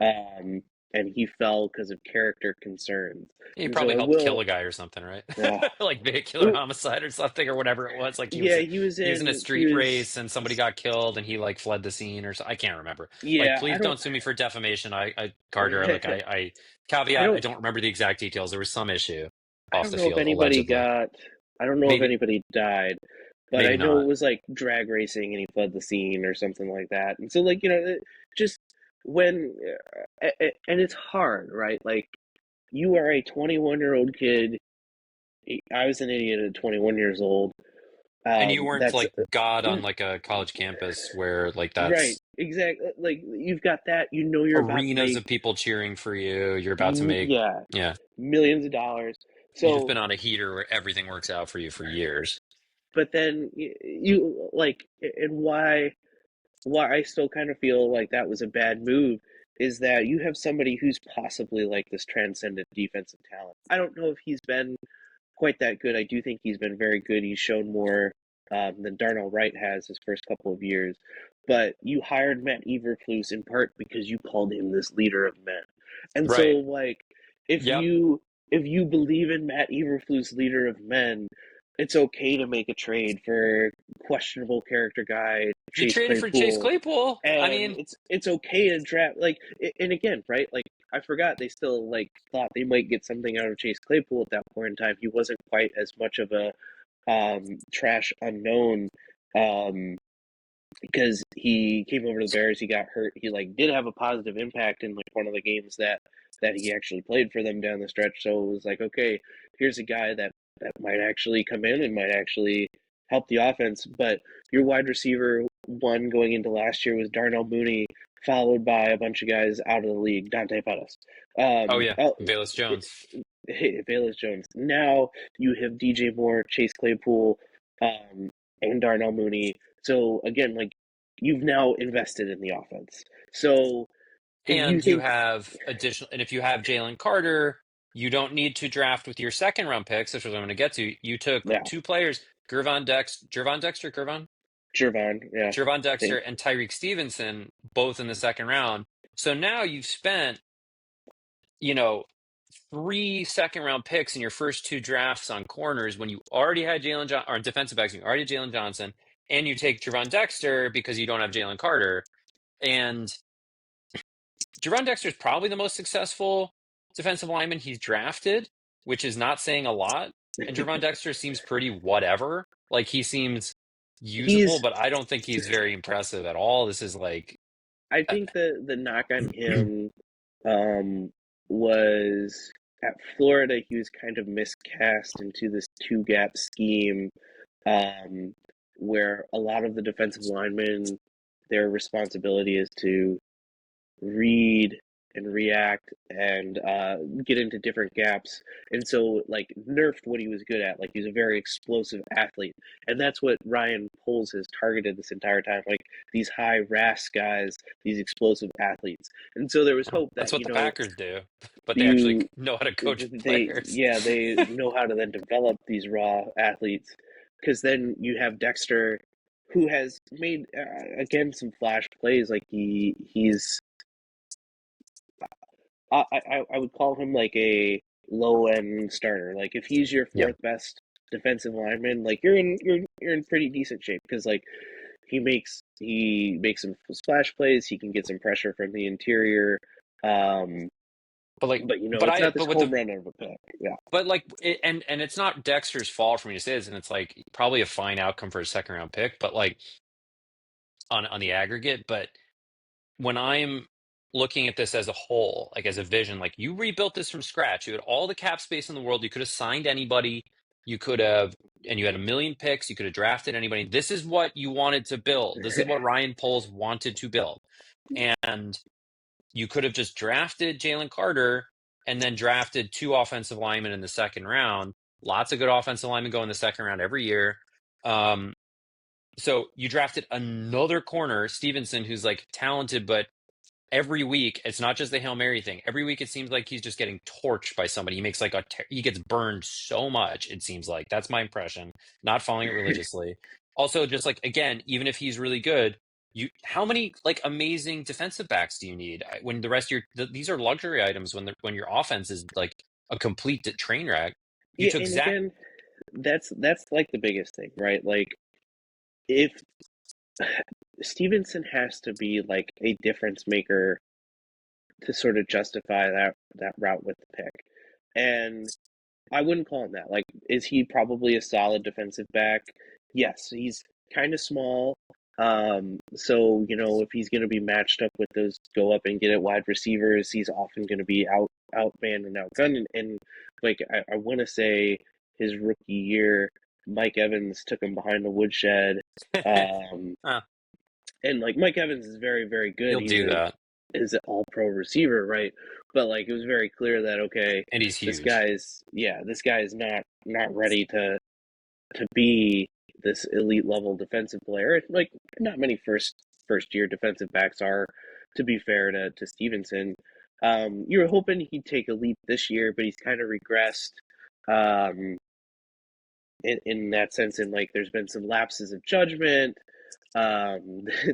Yes. um, and he fell because of character concerns. He And so probably I helped kill will. a guy or something, right? Uh, Like vehicular homicide or something or whatever it was. Like yeah, he was he was in a in. He street was. race and somebody got killed and he like fled the scene or so. I can't remember. Like Yeah, I please don't. don't sue me for defamation. I Carter, like I I caveat, I don't. don't remember the exact details. There was some issue I off don't the know if field anybody allegedly. got. I don't know if Maybe anybody died, but I maybe know it not. was like drag racing and he fled the scene or something like that. And so, like, just when, and it's hard, right? Like, you are a 21-year-old kid. I was an idiot at 21 years old. And you weren't That's like God on like a college campus where like right, that's exactly. Like you've got that, you know, you're about to arenas make, of people cheering for you. You're about to make, yeah, yeah. millions of dollars. You've just So, been on a heater where everything works out for you for years. but then you like, and why I still kind of feel like that was a bad move is that you have somebody who's possibly like this transcendent defensive talent. I don't know if he's been quite that good. I do think he's been very good. He's shown more than Darnell Wright has his first couple of years. But you hired Matt Eberflus in part because you called him this leader of men. And so, Right. like, if Yep. you believe in Matt Eberflus, leader of men, it's okay to make a trade for questionable character guy You Chase traded for Chase Claypool, Claypool. I and mean, it's okay to draft like. And again, right? Like I forgot they still like thought they might get something out of Chase Claypool at that point in time. He wasn't quite as much of a trash unknown um, because he came over to the Bears. He got hurt. He like did have a positive impact in like one of the games that he actually played for them down the stretch. So it was like, okay, here's a guy that might actually come in and might actually help the offense. But your wide receiver one going into last year was Darnell Mooney, followed by a bunch of guys out of the league, Dante Pettis. oh yeah, Oh, Valus Jones. Velus Jones. Now you have DJ Moore, Chase Claypool, um, and Darnell Mooney. So again, like you've now invested in the offense. So if you And you think, have additional, and if you have Jalen Carter, you don't need to draft with your second round picks, which is what I'm going to get to. You took yeah, two players, Gervon Dexter, Jervon, yeah, Gervon I Dexter, think and Tyreek Stevenson, both in the second round. So now you've spent, you know, three second round picks in your first two drafts on corners when you already had or defensive backs, you already had Jalen Johnson, and you take Gervon Dexter because you don't have Jalen Carter. And Jerron Dexter is probably the most successful defensive lineman he's drafted, which is not saying a lot. And Jerron Dexter seems pretty whatever. Like he seems usable, he's. but I don't think he's very impressive at all. This is like, I uh, think the knock on him um, was at Florida. He was kind of miscast into this two gap scheme um, where a lot of the defensive linemen, their responsibility is to read and react and get into different gaps. And so, like, nerfed what he was good at. Like, he's a very explosive athlete. And that's what Ryan Poles has targeted this entire time. Like, these high RAS guys, these explosive athletes. And so there was hope that's that, what the Packers do, but they actually you, know how to coach players. they know how to then develop these raw athletes. Because then you have Dexter, who has made, again, some flash plays. Like, he's I would call him like a low end starter. Like if he's your Yeah. fourth best defensive lineman, like you're in pretty decent shape because like he makes some splash plays. He can get some pressure from the interior. Um, But like, but you know it's not this but with home the, run of a pick. Yeah, but like, and it's not Dexter's fault for me to say this, and it's like probably a fine outcome for a second round pick, but like on the aggregate, but when I'm looking at this as a whole, like as a vision, like you rebuilt this from scratch. You had all the cap space in the world. You could have signed anybody. You could have, and you had a million picks. You could have drafted anybody. This is what you wanted to build. This is what Ryan Poles wanted to build. And you could have just drafted Jalen Carter and then drafted two offensive linemen in the second round. Lots of good offensive linemen go in the second round every year. Um, so you drafted another corner, Stevenson, who's like talented, but every week it's not just the Hail Mary thing. Every week it seems like he's just getting torched by somebody. He makes like he gets burned so much, it seems like. That's my impression. Not following it religiously. Also, just like again, even if he's really good, you how many like amazing defensive backs do you need when the rest of these are luxury items when your offense is like a complete train wreck. You yeah, took and Zach. again, that's like the biggest thing, right? Like if Stevenson has to be like a difference maker to sort of justify that route with the pick, and I wouldn't call him that. Like, is he probably a solid defensive back? Yes, he's kind of small. So you know, if he's going to be matched up with those go up and get it wide receivers, he's often going to be outmanned and outgunned. And like, I want to say his rookie year, Mike Evans took him behind the woodshed. Um, Huh, and like Mike Evans is very, very good. he'll He's do a that, is an all pro receiver, right? But like it was very clear that okay, and he's this huge. guy's yeah, this guy is not ready to be this elite level defensive player. Like not many first year defensive backs are, to be fair to Stevenson. You were hoping he'd take a leap this year, but he's kind of regressed. Um, in that sense, and like there's been some lapses of judgment.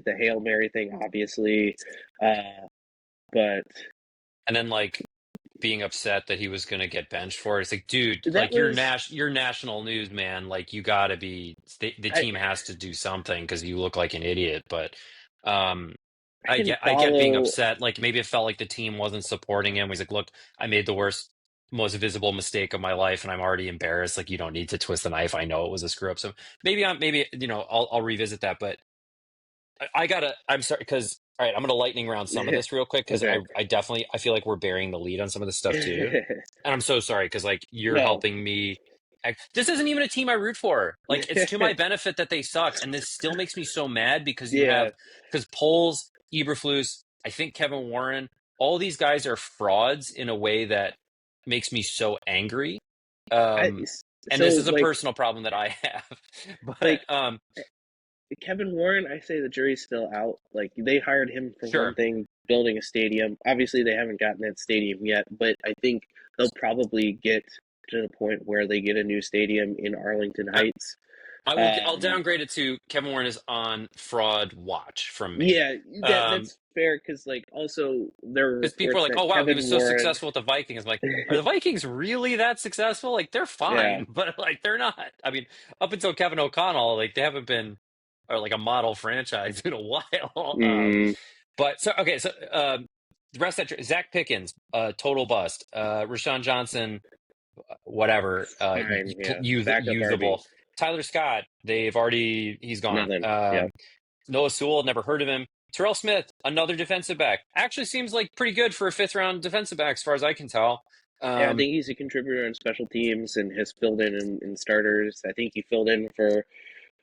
The Hail Mary thing, obviously, but And then like being upset that he was going to get benched for it. It's like, dude, that like was you're national news, man. Like you got to be the I team has to do something because you look like an idiot. But um, I didn't I get being follow. upset. Like maybe it felt like the team wasn't supporting him. He's like, look, I made the worst, most visible mistake of my life, and I'm already embarrassed. Like you don't need to twist the knife. I know it was a screw up. So maybe I'll revisit that. But I gotta. I'm sorry because all right, I'm gonna lightning round some of this real quick because Okay. I definitely I feel like we're burying the lead on some of this stuff too, and I'm so sorry because like you're No. helping me. This isn't even a team I root for. Like it's to my benefit that they suck, and this still makes me so mad because you Yeah, have because Poles, Eberflus, I think Kevin Warren, all these guys are frauds in a way that makes me so angry. I Um, and this so is a personal problem that I have, like but Kevin Warren, I say the jury's still out. Like they hired him for one sure. thing, building a stadium. Obviously, they haven't gotten that stadium yet, but I think they'll probably get to the point where they get a new stadium in Arlington Heights. I'll Um, downgrade it to Kevin Warren is on fraud watch from me. yeah, Um, that's fair because like also there were because people are reports like, that oh wow, he was Kevin so Warren, successful with the Vikings. I'm like, are the Vikings really that successful? Like they're yeah, fine, but like they're not. I mean, up until Kevin O'Connell, like they haven't been or like a model franchise in a while. mm, But so okay, so the rest of that Zach Pickens, total bust. Rashawn Johnson, whatever, fine, yeah, backup RB, usable. Tyler Scott, he's gone. nothing, yeah. Noah Sewell, never heard of him. Terrell Smith, another defensive back, actually seems like pretty good for a fifth round defensive back, as far as I can tell. Yeah, I Um, think he's a contributor on special teams and has filled in starters. I think he filled in for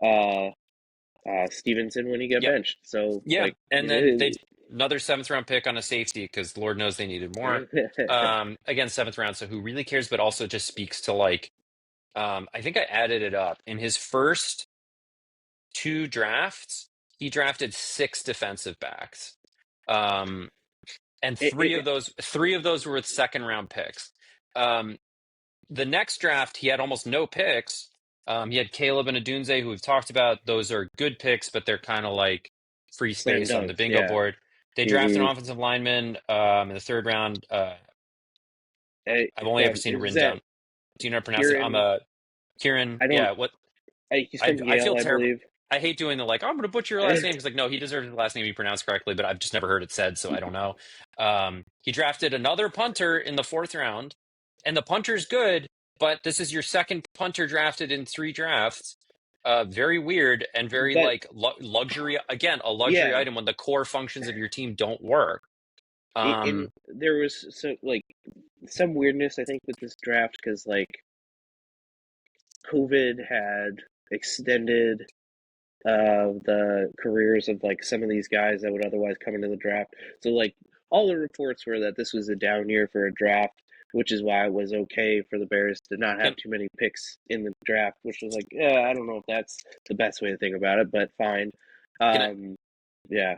uh, Stevenson when he got yeah, benched. So, yeah, like, and then they another seventh round pick on a safety because Lord knows they needed more. Again, seventh round, so who really cares? But also just speaks to like, I think I added it up in his first two drafts. He drafted six defensive backs. Um, and it, it, three of those were with second round picks. Um, the next draft, he had almost no picks. He had Caleb and Adunze, who we've talked about. Those are good picks, but they're kind of like free slam space on the dunks, bingo yeah. board. They drafted Mm-hmm. an offensive lineman in the third round. I've only Yeah, ever seen it is written that down. Do you know how to pronounce it? I'm Kieran? a Kieran. I don't. Yeah, what He's from I feel Yale, I terrible. believe. I hate doing the like, oh, I'm going to butcher your last name because like, no, he deserves his last name to be pronounced correctly, but I've just never heard it said, so I don't know. He drafted another punter in the fourth round, and the punter's good, but this is your second punter drafted in three drafts. Very weird and very But like luxury again, a luxury yeah, item when the core functions of your team don't work. in Um, there was some weirdness I think with this draft because like COVID had extended the careers of like some of these guys that would otherwise come into the draft. So like all the reports were that this was a down year for a draft, which is why it was okay for the Bears to not can have too many picks in the draft, which was like, yeah, I don't know if that's the best way to think about it, but fine. can I Um, yeah.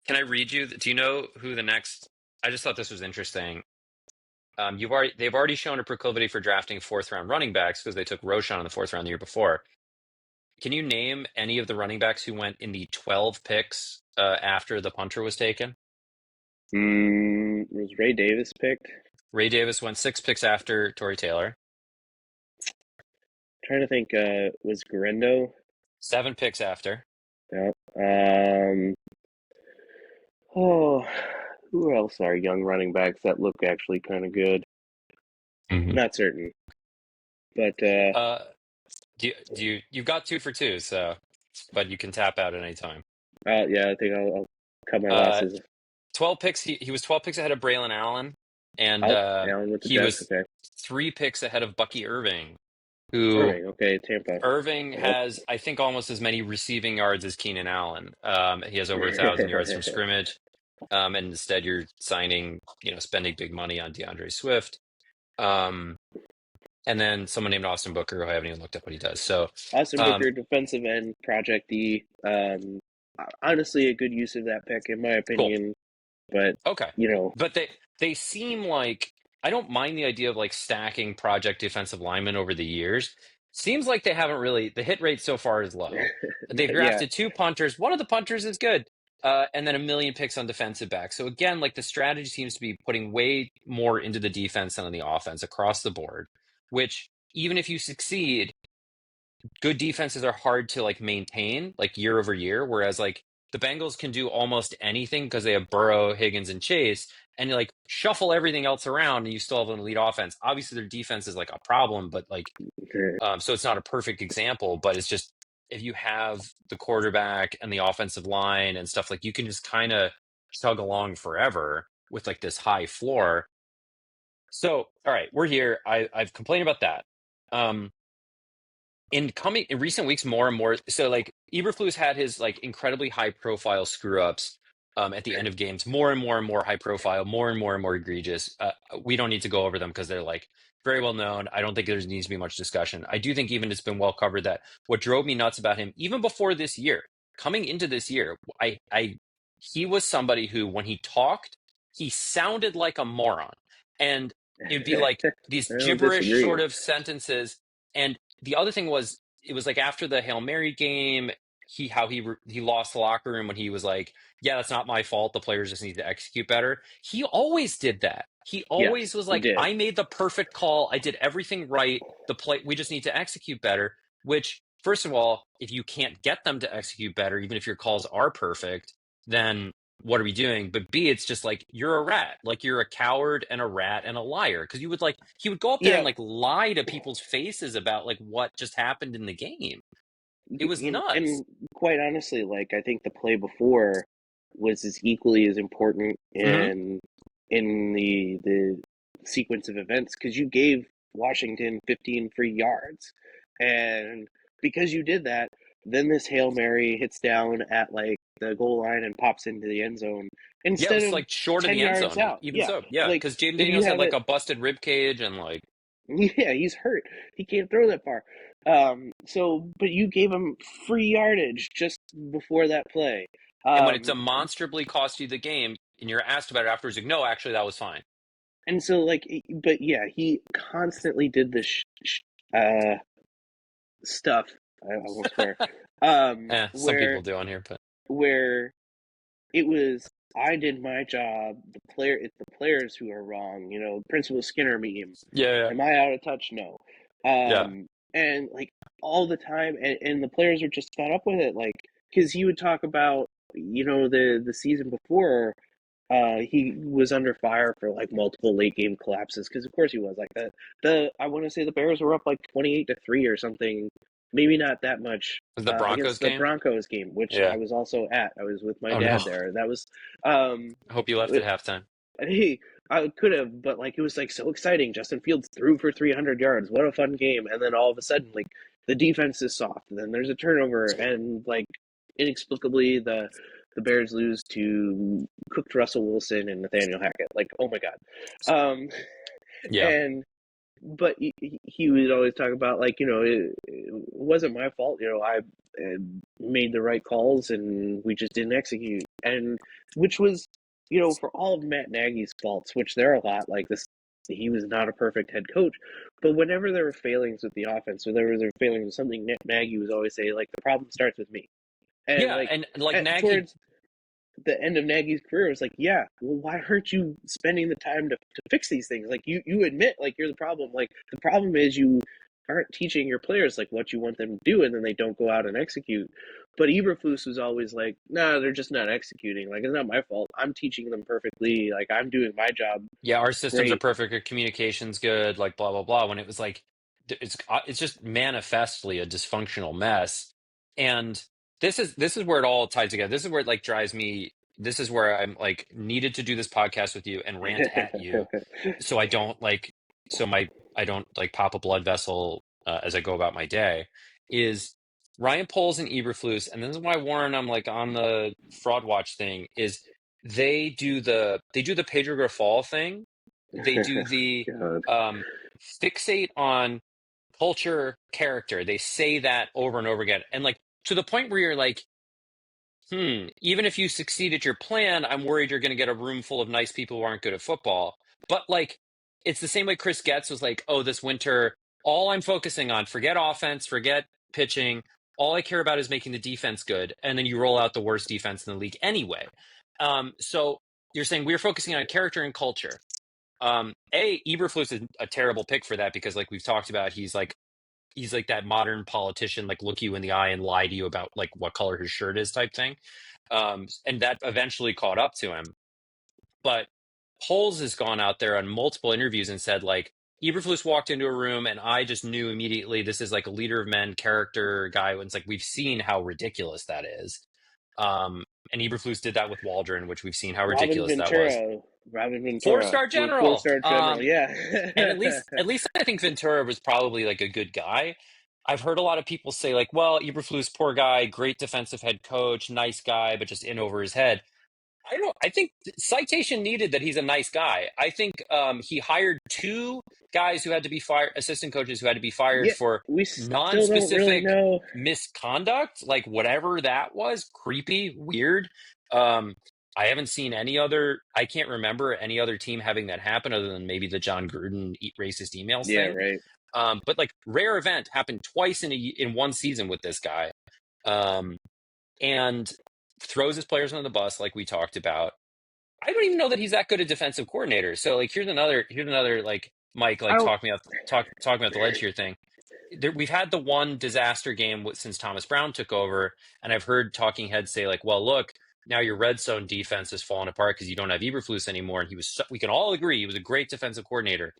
can I read you? Do you know who the next? I just thought this was interesting. They've already shown a proclivity for drafting fourth round running backs because they took Roshan in the fourth round the year before. Can you name any of the running backs who went in the 12 picks after the punter was taken? Was Ray Davis picked? Ray Davis went six picks after Torrey Taylor, Trying to think, was Garendo? seven picks after. Yeah. Oh, who else are young running backs that look actually kind of good? Hmm. Not certain, but Uh, you've got two for two, so but you can tap out at any time. yeah, I think I'll cut my Uh, losses. 12 picks. He was 12 picks ahead of Braylon Allen, and Oh, Allen with the he Jets. was Okay. three picks ahead of Bucky Irving. who Irving, okay, Tampa. Irving Yep. has, I think, almost as many receiving yards as Keenan Allen. He has over 1,000 yards from scrimmage. And instead you're signing, spending big money on DeAndre Swift. Um, and then someone named Austin Booker, who I haven't even looked up what he does. So, Austin um, Booker, defensive end, Project D. Honestly, a good use of that pick, in my cool. opinion. But Okay. you know, But they seem like I don't mind the idea of like stacking project defensive linemen over the years. Seems like they haven't really the hit rate so far is low. They've yeah, drafted two punters. One of the punters is good. And then a million picks on defensive backs. So again, like the strategy seems to be putting way more into the defense than on the offense across the board, which even if you succeed, good defenses are hard to like maintain like year over year, whereas like the Bengals can do almost anything because they have Burrow, Higgins, and Chase, and you like shuffle everything else around, and you still have an elite offense. Obviously, their defense is like a problem, but like so it's not a perfect example, but it's just if you have the quarterback and the offensive line and stuff like you can just kind of chug along forever with like this high floor. So all right, we're here. I've complained about that. Um, in recent weeks more and more so like Eberflus had his like incredibly high profile screw ups at the end of games more and more and more high profile more and more egregious. We don't need to go over them because they're like very well known. I don't think there needs to be much discussion. I do think even it's been well covered that what drove me nuts about him even before this year coming into this year I he was somebody who when he talked he sounded like a moron and it'd be like these I don't gibberish disagree. sort of sentences and the other thing was it was like after the Hail Mary game, he lost the locker room when he was like, "Yeah, that's not my fault. The players just need to execute better." He always did that. He always Yes, was he like, did. "I made the perfect call. I did everything right. We just need to execute better." Which, first of all, if you can't get them to execute better, even if your calls are perfect, then what are we doing? But B, it's just like you're a rat. Like you're a coward and a rat and a liar. Because you would like he would go up there and Yeah, like lie to people's faces about like what just happened in the game. It was nuts. and quite honestly, like I think the play before was as equally as important Hmm. in the sequence of events because you gave Washington 15 free yards, and because you did that, then this Hail Mary hits down at like the goal line and pops into the end zone Yeah, it instead was of like short of 10 the end yards zone. And out. even Yeah, so, yeah, like because Jaden if you Daniels had have like it, a busted rib cage and like, yeah, he's hurt. He can't throw that far. But you gave him free yardage just before that play. and when it Um, demonstrably cost you the game, and you're asked about it afterwards, like, no, actually, that was fine. and so like, but yeah, he constantly did this uh, stuff. I won't swear. Some people Where do on here, but where it was I did my job. It's the players who are wrong. Principal Skinner meme. yeah, Am I out of touch? No. yeah, And like all the time, and the players are just fed up with it. Like because he would talk about the season before. He was under fire for like multiple late game collapses because of course he was like that. The I want to say the Bears were up like 28-3 or something, maybe not that much was the Broncos against the game? Broncos game, which Yeah. I was also at. I was with my Oh no. dad there. That was um, I hope you left at halftime. hey, I could have, but like it was like so exciting. Justin Fields threw for 300 yards. What a fun game! And then all of a sudden, like the defense is soft. And then there's a turnover, and like inexplicably, the Bears lose to cooked Russell Wilson and Nathaniel Hackett. Like, oh my god. Um, Yeah. and but he would always talk about like it wasn't my fault. I made the right calls and we just didn't execute, and which was for all of Matt Nagy's faults, which there are a lot. Like this, he was not a perfect head coach, but whenever there were failings with the offense, or there were failings with something, Nagy was always say like the problem starts with me, and Yeah. like And like Nagy, towards the end of Nagy's career, it was like, yeah, well, why aren't you spending the time to fix these things? Like you admit like you're the problem. Like the problem is you aren't teaching your players like what you want them to do, and then they don't go out and execute. But Eberflus was always like, nah, they're just not executing. Like it's not my fault. I'm teaching them perfectly. Like I'm doing my job yeah, our systems are great. perfect, our communication's good, like blah blah blah. When it was like, it's just manifestly a dysfunctional mess, and this is where it all ties together. This is where it like drives me. This is where I'm like needed to do this podcast with you and rant at you, so I don't like so my I don't like pop a blood vessel as I go about my day, is Ryan Poles and Eberflus, and this is why Warren, I'm like on the fraud watch thing, is they do the Pedro Grafal thing. They do the God. um, fixate on culture, character. They say that over and over again, and like to the point where you're like, even if you succeed at your plan, I'm worried you're going to get a room full of nice people who aren't good at football. But like, it's the same way Chris Getz was like, oh, this winter, all I'm focusing on, forget offense, forget pitching. All I care about is making the defense good. And then you roll out the worst defense in the league anyway. So you're saying we're focusing on character and culture. Eberflus is a terrible pick for that because, like we've talked about, he's like that modern politician, like look you in the eye and lie to you about like what color his shirt is type thing. And that eventually caught up to him. But Poles has gone out there on multiple interviews and said like Eberflus walked into a room and I just knew immediately this is like a leader of men character guy. And it's like we've seen how ridiculous that is. And Eberflus did that with Waldron, which we've seen how Robin ridiculous that was. Ventura. Robin Four Ventura. star Four general. star general. Yeah. And at least I think Ventura was probably like a good guy. I've heard a lot of people say like, well, Eberflus, poor guy, great defensive head coach, nice guy, but just in over his head. I don't. I think citation needed that he's a nice guy. I think he hired two guys who had to be fired, assistant coaches who had to be fired Yeah. for We still don't really non-specific know. misconduct, like whatever that was, creepy, weird. Um, I haven't seen any other. I can't remember any other team having that happen other than maybe the John Gruden racist emails Yeah. thing. Right. But like rare event happened twice in one season with this guy. Um, and throws his players under the bus, like we talked about. I don't even know that he's that good a defensive coordinator. So like, here's another like Mike, like I talking about the ledge here thing. We've had the one disaster game since Thomas Brown took over, and I've heard talking heads say like, well, look, now your red zone defense is falling apart because you don't have Eberflus anymore, and we can all agree he was a great defensive coordinator.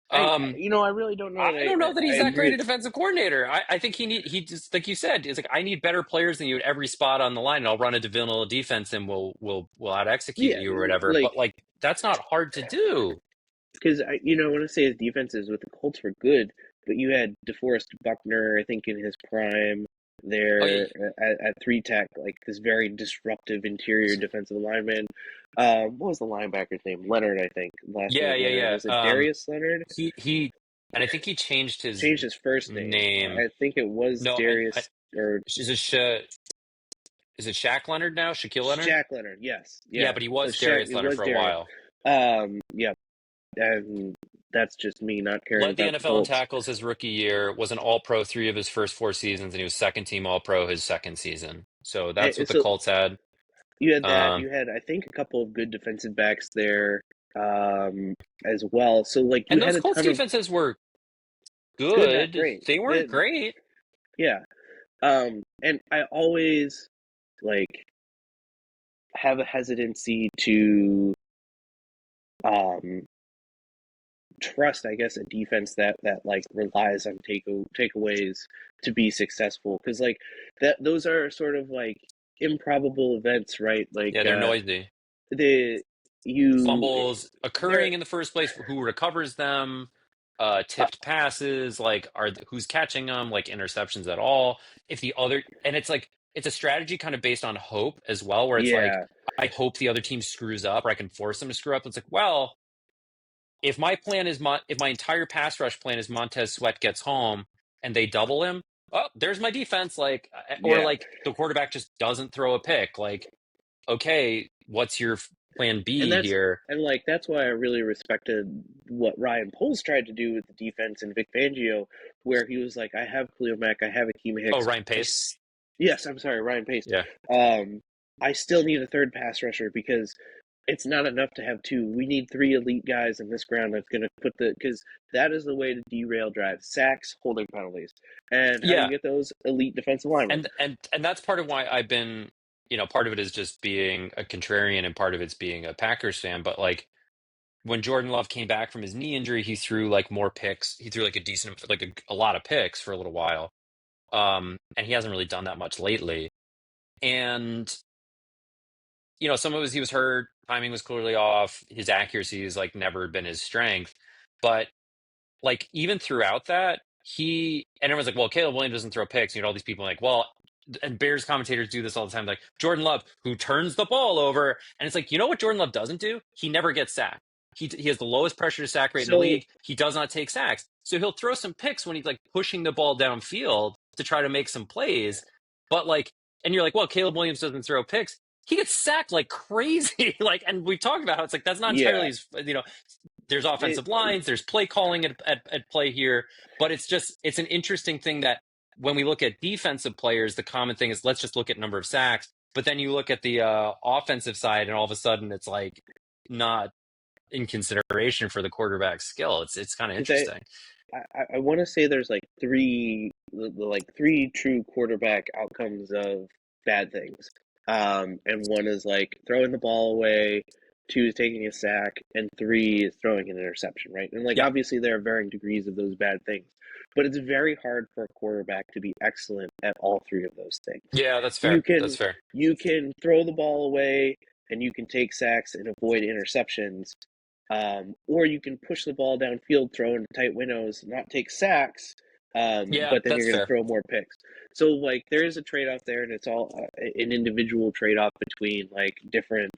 Um, I really don't know that I don't know that I he's that great agree. a defensive coordinator. I think he just like you said, it's like I need better players than you at every spot on the line, and I'll run a vanilla defense and we'll out execute Yeah. you or whatever. Like, But like that's not hard to do. because I want to say his defenses with the Colts were good, but you had DeForest Buckner, I think, in his prime Oh yeah, there at three tech, like this very disruptive interior defensive lineman. What was the linebacker's name? Leonard, I think. Last yeah, name yeah, Leonard. yeah. Was it Darius Leonard? He and I think he changed his Changed his first name. name. I think it was No, Darius or is it is it Shaq Leonard now? Shaquille Leonard? Shaq Leonard. Yes, Yeah, yeah. but he So was Shaq, Darius it Leonard was for a Darius. while. Yeah, and that's just me not caring Led the about the NFL in Colts. tackles his rookie year, was an all pro 3 of his first 4 seasons, and he was second team all pro his second season. So that's what the So Colts had. you had that. Um, You had, I think, a couple of good defensive backs there um, as well. So, like, you and had those a Colts ton of defenses were good, not good. great. They weren't great. Yeah. And I always, like, have a hesitancy to um, trust, I guess, a defense that like relies on takeaways to be successful. Because, like, those are sort of like improbable events, right? Like, Yeah, they're noisy. the you Fumbles there occurring in the first place, who recovers them, uh, tipped passes, like who's catching them, like interceptions at all. If the other, and it's like it's a strategy kind of based on hope as well, where it's like yeah. I hope the other team screws up, or I can force them to screw up. It's like, well, if my entire pass rush plan is Montez Sweat gets home and they double him, oh, there's my defense. Like, or Yeah. like the quarterback just doesn't throw a pick. Like, okay, what's your plan And B here? like that's why I really respected what Ryan Poles tried to do with the defense and Vic Fangio, where he was like, I have Khalil Mack, I have Akeem Oh, Hicks. Ryan Pace. Yes, I'm sorry, Ryan Pace. Yeah. Um, I still need a third pass rusher because it's not enough to have two. We need three elite guys in this ground that's going to put because that is the way to derail drives: sacks, holding penalties. And how do you Yeah. get those elite defensive linemen? And that's part of why I've been, part of it is just being a contrarian and part of it's being a Packers fan. But like when Jordan Love came back from his knee injury, he threw like more picks. He threw like a decent, like a lot of picks for a little while. And he hasn't really done that much lately. And some of it was he was hurt, timing was clearly off, his accuracy has like never been his strength. But like even throughout that, and everyone's like, well, Caleb Williams doesn't throw picks. You know, all these people are like, well, and Bears commentators do this all the time, like Jordan Love, who turns the ball over, and it's like, you know what Jordan Love doesn't do? He never gets sacked. He has the lowest pressure to sack rate in the So league. He does not take sacks, so he'll throw some picks when he's like pushing the ball downfield to try to make some plays. But like, and you're like, well, Caleb Williams doesn't throw picks. He gets sacked like crazy. Like, and we talked about how it's like that's not entirely yeah, his, you know, there's it, offensive lines, there's play calling at play here, but it's an interesting thing that when we look at defensive players, the common thing is let's just look at number of sacks. But then you look at the offensive side, and all of a sudden it's like not in consideration for the quarterback's skill. It's kind of because interesting. I want to say there's like three true quarterback outcomes of bad things. And one is like throwing the ball away, two is taking a sack, and three is throwing an interception, right? And like Yeah, obviously there are varying degrees of those bad things, but it's very hard for a quarterback to be excellent at all three of those things. yeah, that's You fair. That's can fair. you can throw the ball away and you can take sacks and avoid interceptions, or you can push the ball downfield, throw into tight windows, not take sacks, Yeah, but then that's you're going to fair. throw more picks. So like there is a trade off there, and it's all an individual trade off between like different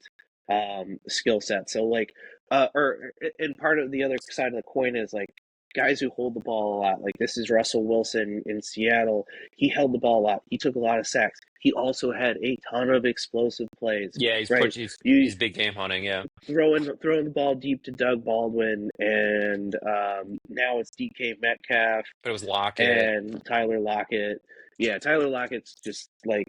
skill sets. So like or and part of the other side of the coin is like guys who hold the ball a lot. Like this is Russell Wilson in Seattle. He held the ball a lot. He took a lot of sacks. He also had a ton of explosive plays. Yeah, Right. You he's big game hunting. Yeah, throwing the ball deep to Doug Baldwin, and now it's DK Metcalf but it was Lockett. and Tyler Lockett. Yeah, Tyler Lockett's just like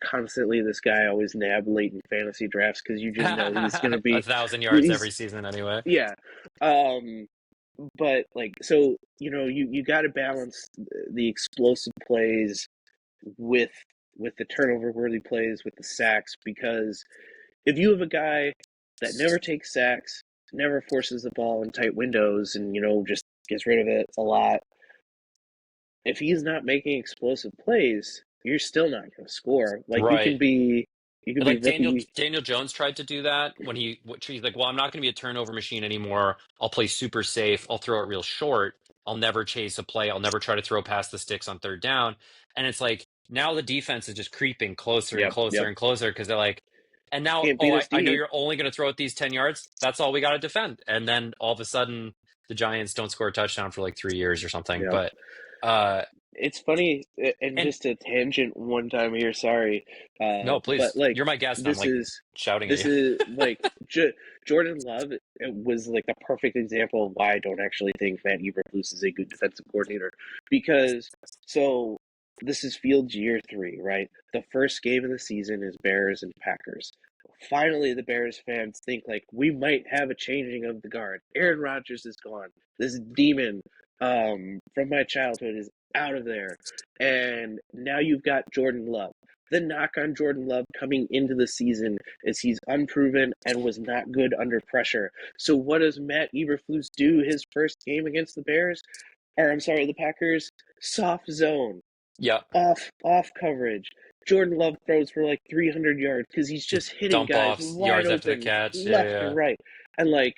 constantly this guy always nab late in fantasy drafts because you just know he's gonna A be thousand yards he's every season anyway. yeah. Um, but like so you got to balance the explosive plays with the turnover worthy plays with the sacks because if you have a guy that never takes sacks, never forces the ball in tight windows, and just gets rid of it a lot, if he's not making explosive plays, you're still not going to score. Like Right. you can be Like rookie. Daniel Jones tried to do that when he's like, well, I'm not going to be a turnover machine anymore. I'll play super safe. I'll throw it real short. I'll never chase a play. I'll never try to throw past the sticks on third down. And it's like now the defense is just creeping closer and Yep, closer yep. and closer because they're like, and now, Can't oh, beat us I know deep. you're only going to throw it these 10 yards. That's all we got to defend. And then all of a sudden the Giants don't score a touchdown for like 3 years or something. Yep. But, uh, It's funny, and and just a tangent one time here. Sorry, no, but please, like you're my guest. I'm this like is shouting at this you. is like Jordan Love was like the perfect example of why I don't actually think Matt Eberflus is a good defensive coordinator because so this is Fields year 3, right? The first game of the season is Bears and Packers. Finally, the Bears fans think like we might have a changing of the guard. Aaron Rodgers is gone. This demon from my childhood is out of there. And now you've got Jordan Love. The knock on Jordan Love coming into the season is he's unproven and was not good under pressure. So what does Matt Eberflus do his first game against the Bears? Or I'm sorry, the Packers? Soft zone, Yeah. off coverage. Jordan Love throws for like 300 yards because he's Just just hitting dump guys offs, wide yards after the open catch. Yeah, left and yeah. right. And like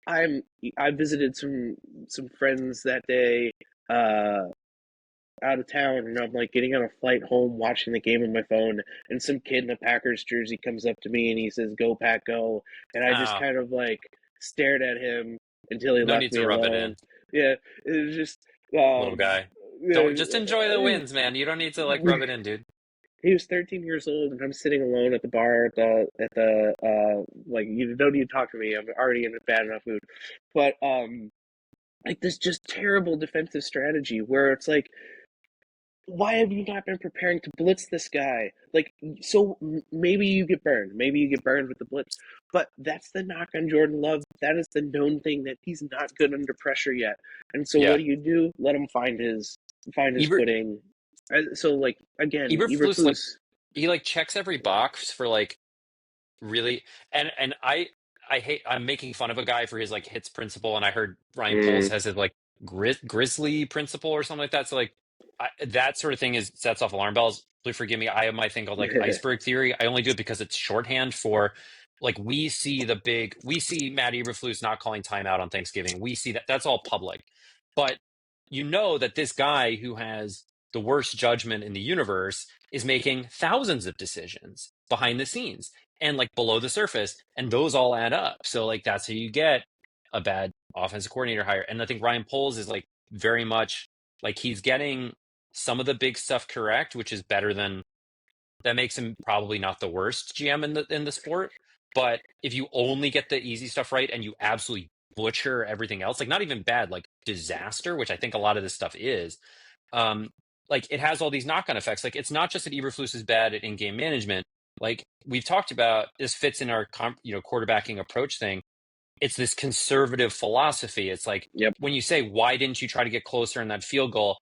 I'm I visited some friends that day uh out of town, and I'm like getting on a flight home watching the game on my phone, and some kid in a Packers jersey comes up to me and he says go Pack go, and I just Oh, kind of like stared at him until he no left need me to rub it alone. in, Yeah, it was just little guy. Don't just enjoy the uh, wins, man. You don't need to like rub it in, dude. he was 13 years old, and I'm sitting alone at the bar at the like you don't need to talk to me. I'm already in a bad enough mood, but like this just terrible defensive strategy where it's like, why have you not been preparing to blitz this guy? Like, so maybe you get burned. Maybe you get burned with the blitz. But that's the knock on Jordan Love. That is the known thing that he's not good under pressure yet. And so what Yeah. do? Let him find his Eber footing. So like again, Eberflus like Eberflus. he like checks every box for like really and I hate I'm making fun of a guy for his like hits principle, and I heard Ryan Poles Mm. has his like grizzly principle or something like that. So like that sort of thing is sets off alarm bells. Please forgive me. I have my thing called like iceberg theory. I only do it because it's shorthand for like we see Matt Eberflus not calling timeout on Thanksgiving. We see that that's all public. But you know that this guy who has the worst judgment in the universe is making thousands of decisions behind the scenes and like below the surface, and those all add up. So like that's how you get a bad offensive coordinator hire. And I think Ryan Poles is like very much like he's getting some of the big stuff correct, which is better than that makes him probably not the worst GM in the sport. But if you only get the easy stuff right and you absolutely butcher everything else, like not even bad, like disaster, which I think a lot of this stuff is, um, like it has all these knock-on effects. Like it's not just that Eberflus is bad at in-game management. Like we've talked about, this fits in our quarterbacking approach thing. It's this conservative philosophy. It's like Yep. when you say, why didn't you try to get closer in that field goal?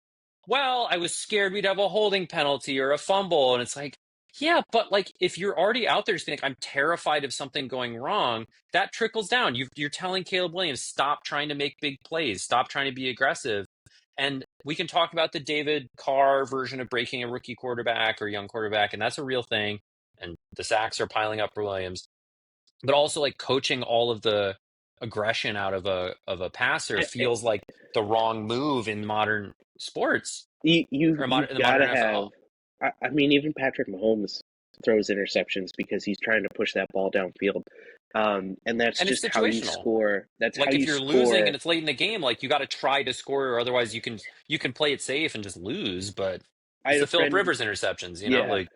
Well, I was scared we'd have a holding penalty or a fumble. And it's like, yeah, but like if you're already out there just being like, I'm terrified of something going wrong, that trickles down. You're telling Caleb Williams, stop trying to make big plays, stop trying to be aggressive. And we can talk about the David Carr version of breaking a rookie quarterback or young quarterback, and that's a real thing. And the sacks are piling up for Williams, but also like coaching all of the aggression out of a passer feels like the wrong move in modern sports or You've in the got modern to have. NFL. I mean, even Patrick Mahomes throws interceptions because he's trying to push that ball downfield, and that's And it's just how you situational. score. That's how Like if you you're losing and score it's late in the game, like you got to try to score, or otherwise you can play it safe and just lose. But I it's had the a Philip friend, Rivers interceptions, yeah. like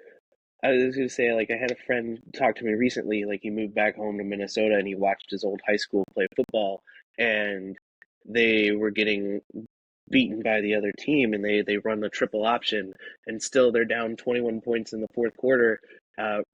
I was gonna say, like, I had a friend talk to me recently. Like, he moved back home to Minnesota and he watched his old high school play football, and they were getting beaten by the other team, and they run the triple option, and still they're down 21 points in the fourth quarter,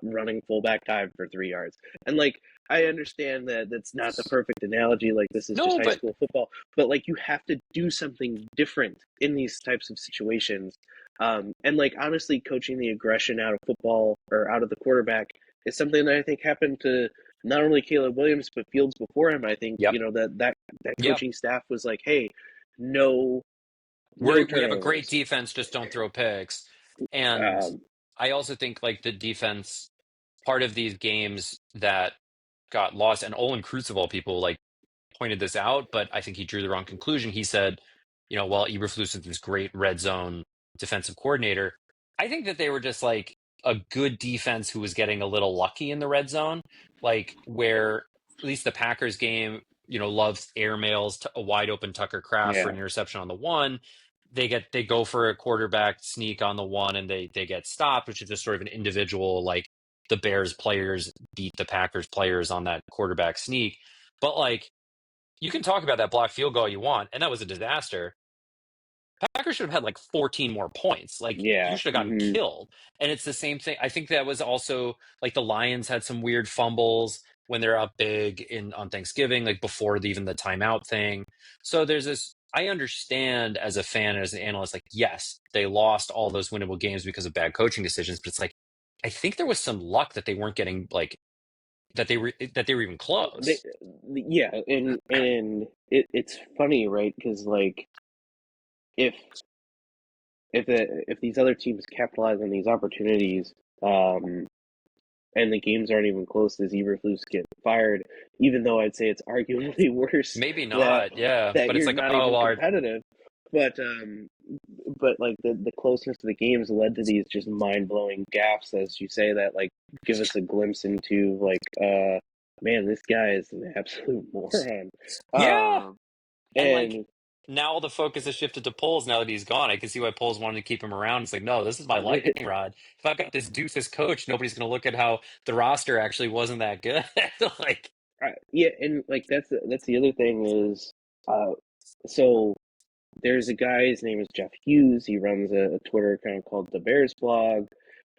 running fullback dive for 3 yards. And like, I understand that that's not the perfect analogy. Like, this is just no, high but school football, but like, you have to do something different in these types of situations. And like, honestly, coaching the aggression out of football or out of the quarterback is something that I think happened to not only Caleb Williams but Fields before him. I think yep, that yep. coaching staff was like, hey, no no We have a great turnovers. defense, just don't throw picks. And Um, I also think like the defense part of these games that got lost, and Olin Kreutz of all people like pointed this out, but I think he drew the wrong conclusion. He said, while Eberflus is this great red zone defensive coordinator, I think that they were just like a good defense who was getting a little lucky in the red zone, like where at least the Packers game, loves airmails to a wide open Tucker Craft for yeah, an interception on the one. They go for a quarterback sneak on the one and they get stopped, which is just sort of an individual like the Bears players beat the Packers players on that quarterback sneak. But like you can talk about that block field goal you want, and that was a disaster. Packers should have had like 14 more points. Like you yeah, should have gotten killed. And it's the same thing. I think that was also like the Lions had some weird fumbles when they're up big in on Thanksgiving, like before even the timeout thing. So there's this. I understand as a fan and as an analyst, like yes, they lost all those winnable games because of bad coaching decisions, but it's like I think there was some luck that they weren't getting like that they were even they, close. yeah, and it's funny, right? Because like, if if these other teams capitalize on these opportunities, um, and the games aren't even close, does Eberflus get fired? Even though I'd say it's arguably worse Maybe that not, yeah. that But it's you're like, not oh even well, competitive, but like the closeness of the games led to these just mind blowing gaffes, as you say, that like give us a glimpse into like man, this guy is an absolute moron. yeah. Um, And like and now the focus has shifted to Poles now that he's gone. I can see why Poles wanted to keep him around. It's like, no, this is my lightning rod. If I've got this doofus coach, nobody's going to look at how the roster actually wasn't that good. like, yeah, and like that's the other thing is uh, so there's a guy. His name is Jeff Hughes. He runs a Twitter account called the Bears Blog.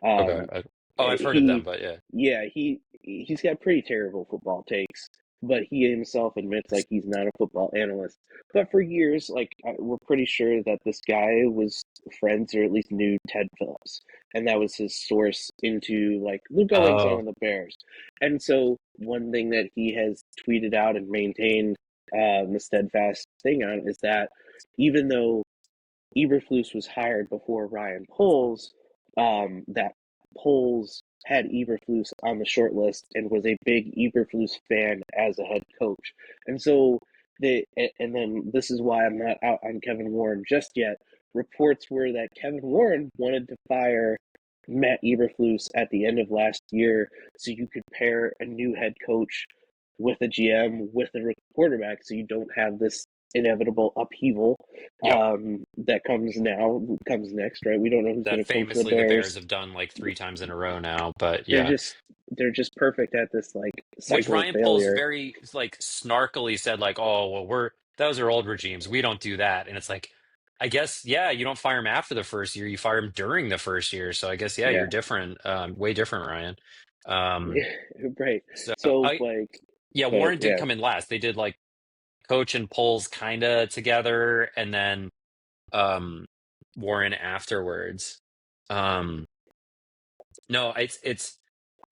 okay. Um, Oh, I've heard of them, he, but yeah. yeah, he's got pretty terrible football takes, but he himself admits like he's not a football analyst. But for years, like we're pretty sure that this guy was friends or at least knew Ted Phillips, and that was his source into like the goings on Oh, of the Bears. And so one thing that he has tweeted out and maintained the steadfast thing on is that even though Eberflus was hired before Ryan Poles, that Poles had Eberflus on the short list and was a big Eberflus fan as a head coach. And so and then this is why I'm not out on Kevin Warren just yet. Reports were that Kevin Warren wanted to fire Matt Eberflus at the end of last year so you could pair a new head coach with a GM with a quarterback so you don't have this inevitable upheaval Yep. that comes next, right? We don't know who's That going to coach the famously the Bears Bears. have done like three times in a row now. But They're yeah. just they're just perfect at this like Which cycle of Ryan Poles failure. very like snarkily said, like, "Oh, well, those are old regimes. We don't do that." And it's like, I guess, yeah, you don't fire him after the first year. You fire him during the first year. So I guess, yeah, you're Yeah, different, way different, Ryan. Um, yeah, right. so So I, like, yeah, but Warren did yeah, come in last. They did like Coach and Poles kind of together, and then um, Warren afterwards. Um, no, it's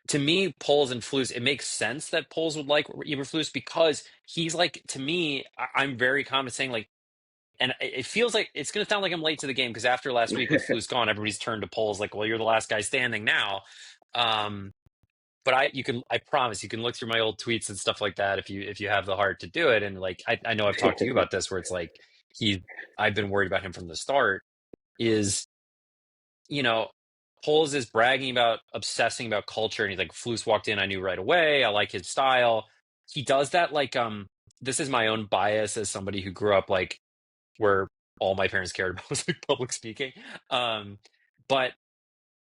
to me, Poles and Flus, it makes sense that Poles would like Eberflus because he's like, to me, I'm very common saying like, and it feels like it's going to sound like I'm late to the game because after last week with Flus gone, everybody's turned to Poles like, well, you're the last guy standing now. Um, but I promise you can look through my old tweets and stuff like that if you have the heart to do it. And like, I know I've talked to you about this where it's like, he, I've been worried about him from the start is, you know, Poles is bragging about obsessing about culture, and he's like, Flus walked in, I knew right away. I like his style. He does that like this is my own bias as somebody who grew up like where all my parents cared about was like public speaking. Um, but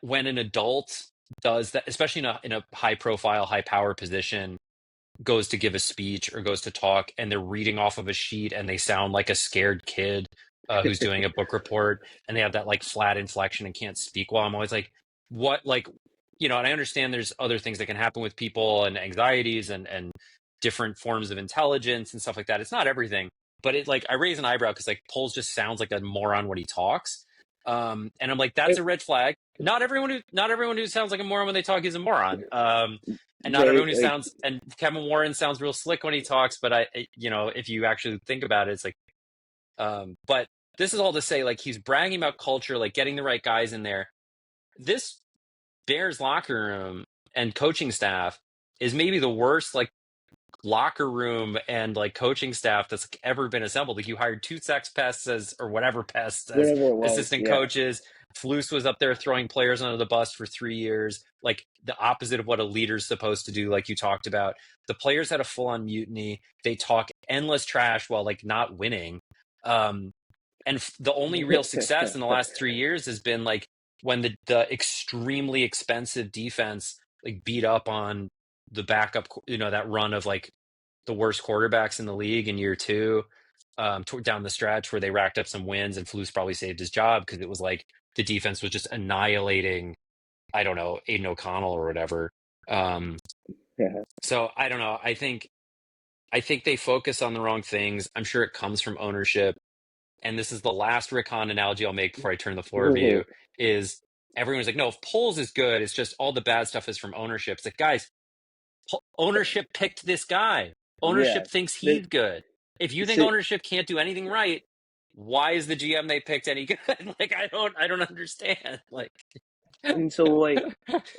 when an adult does that, especially in a high profile, high power position, goes to give a speech or goes to talk and they're reading off of a sheet and they sound like a scared kid who's doing a book report and they have that like flat inflection and can't speak well, I'm always like, what, like, and I understand there's other things that can happen with people and anxieties and different forms of intelligence and stuff like that. It's not everything, but it like I raise an eyebrow because like Poles just sounds like a moron when he talks. And I'm like, that's a red flag. Not everyone who sounds like a moron when they talk is a moron. And not right, everyone who like sounds, and Kevin Warren sounds real slick when he talks, but if you actually think about it, it's like, but this is all to say, like, he's bragging about culture, like getting the right guys in there. This Bears locker room and coaching staff is maybe the worst, like, locker room and like coaching staff that's like, ever been assembled. Like you hired two sex pests as or whatever pests as whatever it was, assistant yeah. coaches. Flus was up there throwing players under the bus for 3 years, like the opposite of what a leader's supposed to do, like you talked about. The players had a full-on mutiny. They talk endless trash while like not winning. Um, and the only real success in the last 3 years has been like when the extremely expensive defense like beat up on the backup, that run of like the worst quarterbacks in the league in year two, down the stretch where they racked up some wins and Flus probably saved his job because it was like the defense was just annihilating, I don't know, Aiden O'Connell or whatever. Um, Yeah. so I don't know. I think they focus on the wrong things. I'm sure it comes from ownership. And this is the last Rick Hahn analogy I'll make before I turn the floor over to you, is everyone's like, no, if Poles is good, it's just all the bad stuff is from ownership. It's like, guys, ownership picked this guy. Yeah. Ownership thinks The, he's good. If you think si- ownership can't do anything right, why is the GM they picked any good? Like, I don't understand. Like, and so like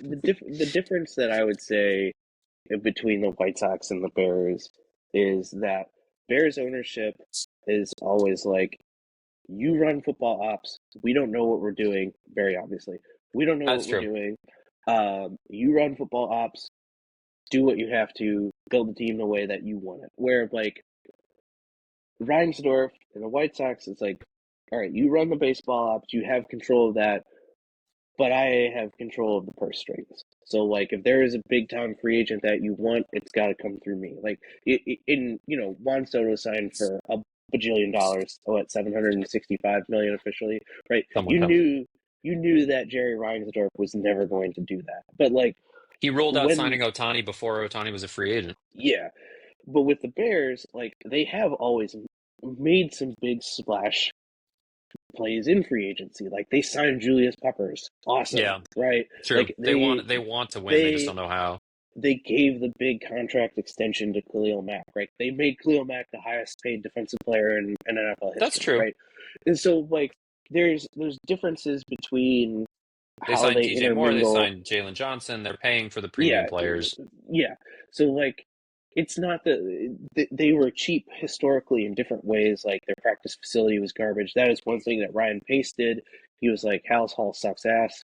the difference that I would say between the White Sox and the Bears is that Bears ownership is always like, you run football ops. We don't know what we're doing. Very obviously, we don't know that's what we're true. doing. You run football ops. Do what you have to. Build the team the way that you want it. Where like Reinsdorf and the White Sox, it's like, all right, you run the baseball ops. You have control of that, but I have control of the purse strings. So like, if there is a big time free agent that you want, it's got to come through me. Like Juan Soto signed for a bajillion dollars, at 765 million officially, right? Someone You come. knew you knew that Jerry Reinsdorf was never going to do that. But like He ruled out when signing Otani before Otani was a free agent. yeah, but with the Bears, like they have always made some big splash plays in free agency. Like they signed Julius Peppers, awesome, Yeah, right? true. Like They want to win. They just don't they know how. they gave the big contract extension to Khalil Mack, right? They made Khalil Mack the highest paid defensive player in NFL That's history, true. right? And so like there's differences between They how signed they DJ Moore. They intermingle. signed Jalen Johnson. They're paying for the premium Yeah, players. yeah. So like it's not they were cheap historically in different ways. Like their practice facility was garbage. That is one thing that Ryan Pace did. He was like, House Hall sucks ass.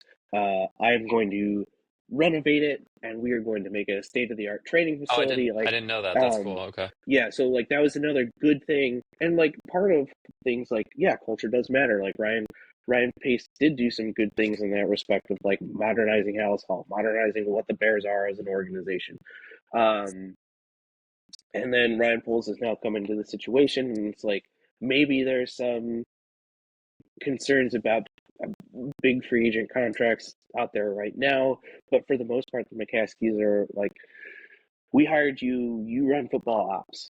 I am going to renovate it, and we are going to make it a state of the art training Oh, facility. I Like, didn't know that. That's cool. um, Okay. yeah. So like that was another good thing, and like part of things like yeah, culture does matter. Like Ryan Pace did do some good things in that respect of like modernizing House Hall, modernizing what the Bears are as an organization. Um, and then Ryan Poles has now come into the situation, and it's like maybe there's some concerns about big free agent contracts out there right now, but for the most part, the McCaskies are like, we hired you, you run football ops,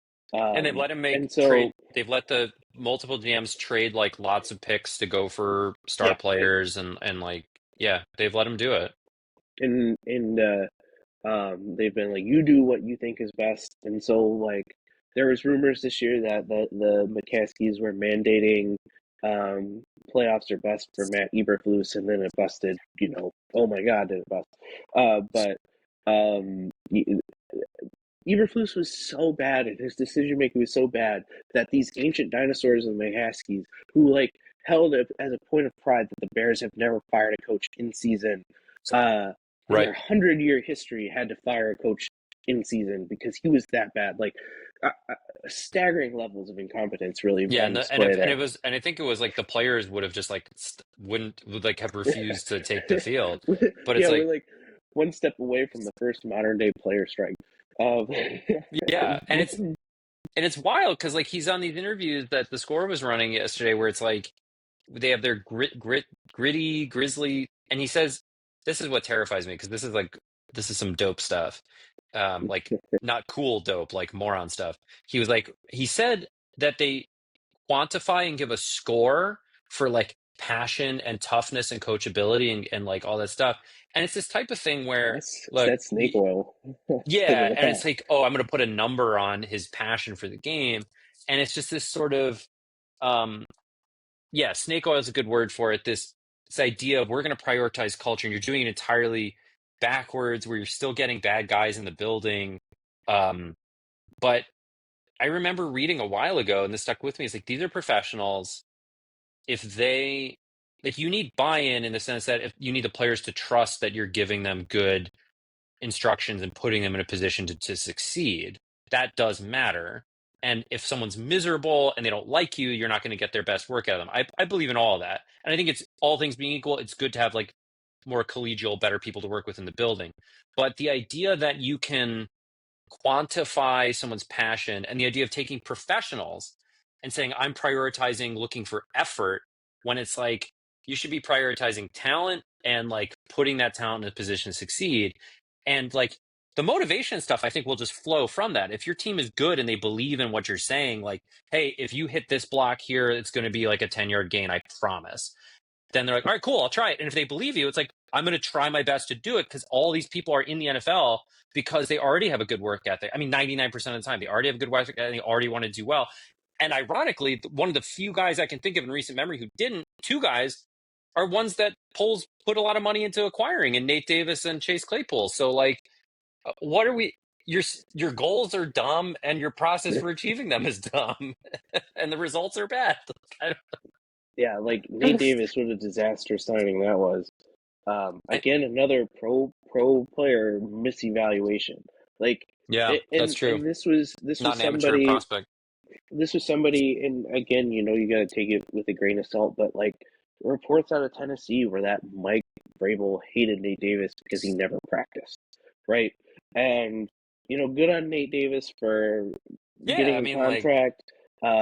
And they've let him make and so trade. They've let the multiple GMs trade like lots of picks to go for star yeah, players and like yeah, they've let him do it. and they've been like, you do what you think is best, and so like there was rumors this year that the McCaskies were mandating um, playoffs are best for Matt Eberflus, and then it busted. You know, oh my God, did it bust? But um, Eberflus was so bad, and his decision making was so bad that these ancient dinosaurs of the McCaskies, who like held it as a point of pride that the Bears have never fired a coach in season, uh, in Right. their 100-year history, had to fire a coach in season because he was that bad. Like staggering levels of incompetence really Yeah, on display and it there. was and I think it was like the players would have just like would like have refused to take the field. But it's Yeah, we're like like one step away from the first modern day player strike. Um, yeah, and it's wild because like he's on these interviews that the score was running yesterday where it's like they have their gritty grizzly and he says this is what terrifies me because this is some dope stuff. Like not cool dope, like moron stuff. He said that they quantify and give a score for like passion and toughness and coachability and like all that stuff. And it's this type of thing where look, that's snake oil to yeah, the and it's top. like, oh, I'm going to put a number on his passion for the game, and it's just this sort of, um, yeah, snake oil is a good word for it. This idea of we're going to prioritize culture, and you're doing it entirely backwards, where you're still getting bad guys in the building. Um, but I remember reading a while ago, and this stuck with me. It's like these are professionals. If they, like, you need buy-in in the sense that if you need the players to trust that you're giving them good instructions and putting them in a position to succeed, that does matter. And if someone's miserable and they don't like you, you're not going to get their best work out of them. I believe in all of that. And I think it's all things being equal, it's good to have like more collegial, better people to work with in the building. But the idea that you can quantify someone's passion and the idea of taking professionals and saying, I'm prioritizing looking for effort when it's like you should be prioritizing talent and like putting that talent in a position to succeed. And like the motivation stuff, I think will just flow from that. If your team is good and they believe in what you're saying, like, hey, if you hit this block here, it's going to be like a 10-yard gain, I promise, then they're like, all right, cool, I'll try it. And if they believe you, it's like, I'm going to try my best to do it because all these people are in the NFL because they already have a good work ethic. I mean, 99% of the time, they already have a good work ethic and they already want to do well. And ironically, one of the few guys I can think of in recent memory who didn't, two guys, are ones that Poles put a lot of money into acquiring, and Nate Davis and Chase Claypool. So, like, what are we? Your goals are dumb, and your process for achieving them is dumb, and the results are bad. Yeah, like Nate Davis, what a disaster signing that was. I- Again, another pro player misevaluation. Like, yeah, that's true. and this Not was an amateur somebody, prospect. and again, you know, you got to take it with a grain of salt. But like reports out of Tennessee were that Mike Vrabel hated Nate Davis because he never practiced, right? And you know, good on Nate Davis for Yeah, I getting a mean, like, contract.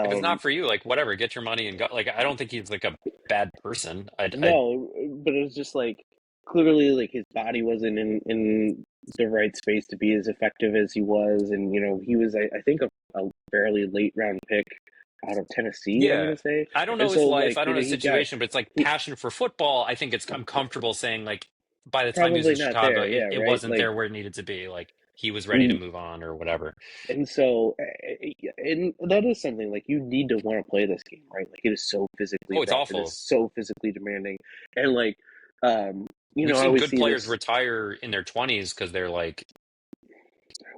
if it's Um, not for you, like, whatever, get your money and go. Like, I don't think he's like a bad person. I No, but it was just like clearly like his body wasn't in the right space to be as effective as he was, and you know he was I think a fairly late round pick out of Tennessee, I'm yeah, gonna say, I don't and know his so life. like I you don't know know his situation, but it's like he passion for football. I think I'm comfortable saying like by the time he was probably in not Chicago, there, yeah, it right, wasn't like there where it needed to be. Like he was ready to mm, move on or whatever. and so and that is something like you need to want to play this game, right? Like it is so physically Oh, it's rough, it is awful. so physically demanding, and like you We've know I seen always good see players this. retire in their 20s because they're like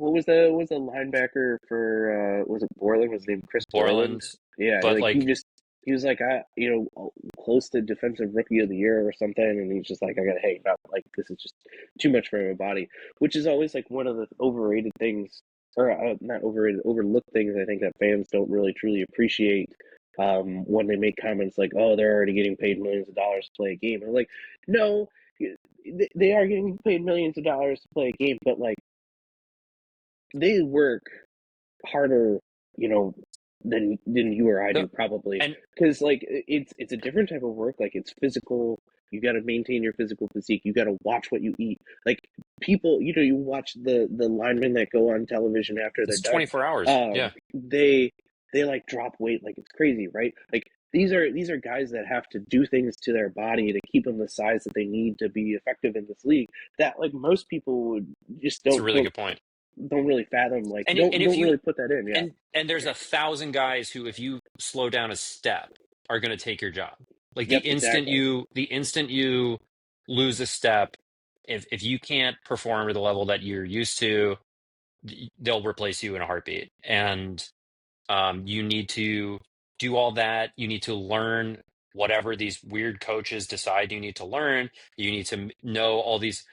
what was the linebacker for was it Borland? Was his name Chris Borland? Borland, Yeah, but like like he was like close to defensive rookie of the year or something, and he's just like I gotta hang up. Like this is just too much for my body, which is always like one of the overrated things, or not overrated, overlooked things. I think that fans don't really truly appreciate. When they make comments like, "Oh, they're already getting paid millions of dollars to play a game," I'm like, no, they are getting paid millions of dollars to play a game, but like they work harder, you know, than you or I the do probably, and because like it's a different type of work. Like it's physical. You got to maintain your physical physique. You got to watch what you eat. Like people, you watch the linemen that go on television after they're it's done. 24 hours. Yeah, They like drop weight like it's crazy, right? Like these are guys that have to do things to their body to keep them the size that they need to be effective in this league. That like most people would just it's a really good point. don't really fathom, like And if don't you really put that in. Yeah. and there's 1,000 guys who, if you slow down a step, are going to take your job. Like Yep, exactly. the instant you lose a step, if you can't perform to the level that you're used to, they'll replace you in a heartbeat. And you need to do all that. You need to learn whatever these weird coaches decide you need to learn. You need to know all these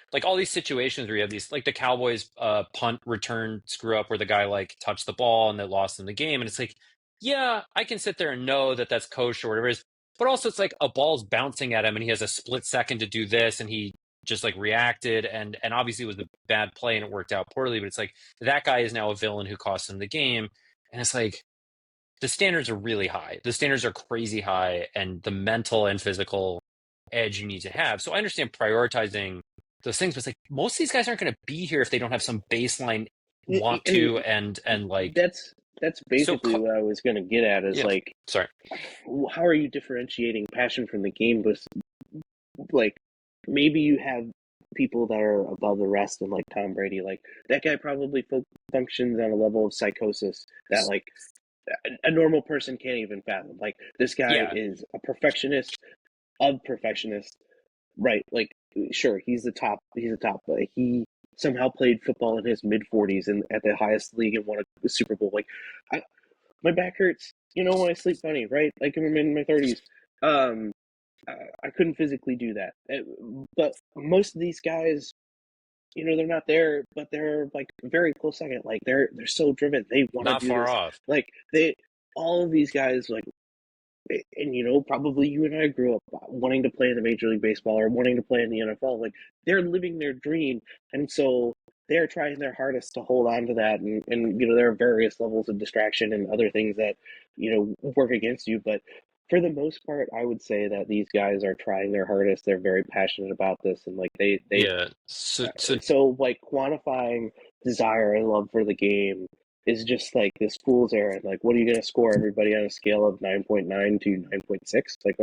situations where you have these, like the Cowboys punt return screw up where the guy like touched the ball and they lost in the game. And it's like, yeah, I can sit there and know that that's coached or whatever it is. But also it's like a ball's bouncing at him and he has a split second to do this and he just like reacted, and obviously it was a bad play and it worked out poorly, but it's like that guy is now a villain who cost him the game. And it's like, the standards are really high. The standards are crazy high, and the mental and physical edge you need to have. So I understand prioritizing those things, but it's like most of these guys aren't going to be here if they don't have some baseline want And to, and like that's so. basically what I was going to get at is Yeah, like, sorry. how are you differentiating passion from the game? But like, maybe you have people that are above the rest, and like Tom Brady, like that guy probably functions on a level of psychosis that like a normal person can't even fathom. Like this guy Yeah, is a perfectionist of perfectionists, right? Like, sure, he's the top. He's the top, but he somehow played football in his mid 40s and at the highest league and won a Super Bowl. Like, I, my back hurts. When I sleep funny, right? Like I'm in my 30s. Um, I couldn't physically do that. But most of these guys, they're not there, but they're like very close second. Like they're so driven. They want to not do far this. off. Like all of these guys, like, and probably you and I grew up wanting to play in the Major League Baseball or wanting to play in the NFL. Like they're living their dream, and so they're trying their hardest to hold on to that. And there are various levels of distraction and other things that work against you. But for the most part, I would say that these guys are trying their hardest. They're very passionate about this, and like they Yeah. So so like quantifying desire and love for the game is just like this fool's errand. Like, what are you going to score everybody on a scale of 9.9 to 9.6? Like,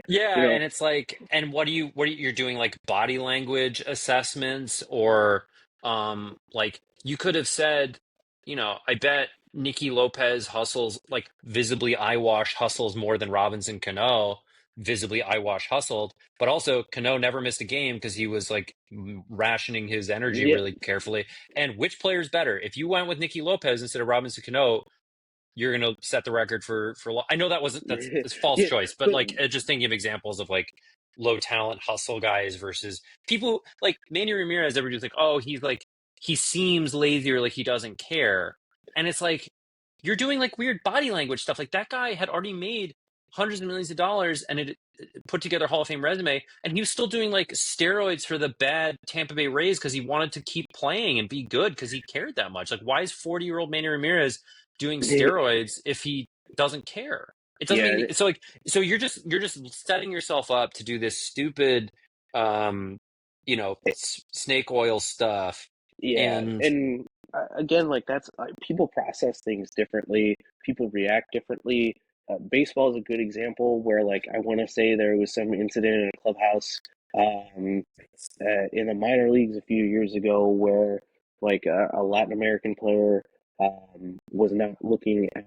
yeah, you know, and it's like, and you're doing like body language assessments, or like you could have said, I bet Nicky Lopez hustles, like visibly eyewash hustles more than Robinson Cano visibly eyewash hustled, but also Cano never missed a game because he was like rationing his energy yeah, really carefully. And which player's better? If you went with Nicky Lopez instead of Robinson Cano, you're going to set the record for. I know that's false yeah, choice, but but like just thinking of examples of like low talent hustle guys versus people like Manny Ramirez. Everybody's like, oh, he's like, he seems lazy or like he doesn't care, and it's like you're doing like weird body language stuff. Like that guy had already made hundreds of millions of dollars and it put together a Hall of Fame resume, and he was still doing like steroids for the bad Tampa Bay Rays because he wanted to keep playing and be good because he cared that much. Like, why is 40-year-old Manny Ramirez doing steroids if he doesn't care? It doesn't make yeah, any, so like, so you're just setting yourself up to do this stupid um snake oil stuff. yeah, And and again, like that's people process things differently. People react differently. Baseball is a good example where, like, I want to say there was some incident in a clubhouse. Um, in the minor leagues a few years ago where like a Latin American player was not looking at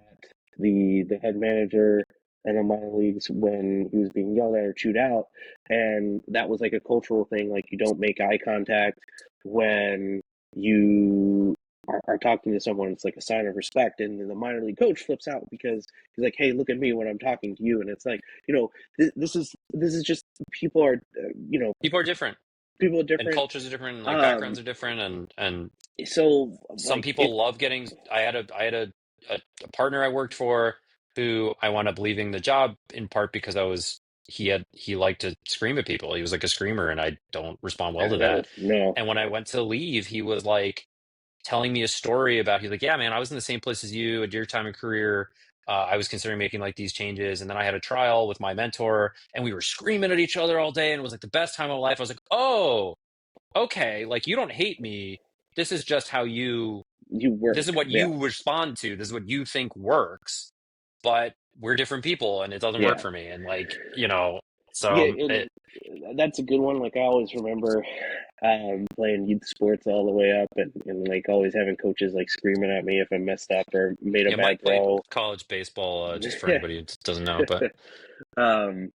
the head manager in the minor leagues when he was being yelled at or chewed out, and that was like a cultural thing. Like you don't make eye contact when you are talking to someone, it's like a sign of respect. And then the minor league coach flips out because he's like, "Hey, look at me when I'm talking to you." And it's like, this is just people are, People are different, people are and different. cultures are different, and like Um, backgrounds are different, and so some like it, people love getting. I had a partner I worked for who I wound up leaving the job in part because he liked to scream at people. He was like a screamer, and I don't respond well to that. no, And when I went to leave, he was like telling me a story about, he's like, yeah, man, I was in the same place as you at your time of career. I was considering making like these changes, and then I had a trial with my mentor, and we were screaming at each other all day, and it was like the best time of my life. I was like, oh, okay, like you don't hate me. This is just how you. you This work, is what yeah, you respond to. This is what you think works, but we're different people, and it doesn't work yeah. for me. And like Yeah, so and that's a good one. Like I always remember playing youth sports all the way up, and like always having coaches like screaming at me if I messed up or made a bad Mike played throw. college baseball, just for anybody who doesn't know, but um,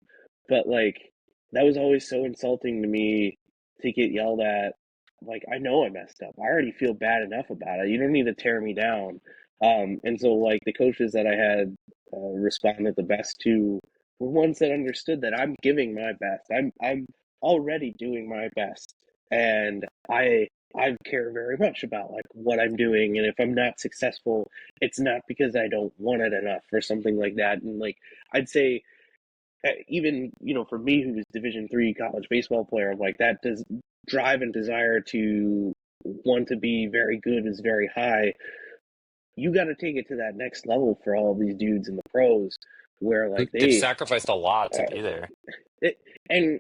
but like that was always so insulting to me to get yelled at. Like I know I messed up. I already feel bad enough about it. You don't need to tear me down. And so like the coaches that I had responded the best to were ones that understood that I'm giving my best. I'm already doing my best, and I care very much about like what I'm doing. And if I'm not successful, it's not because I don't want it enough or something like that. And like I'd say even for me who's Division III college baseball player, like that does drive and desire to want to be very good is very high. You got to take it to that next level for all of these dudes in the pros where like they've they sacrificed a lot to uh, be there. it, and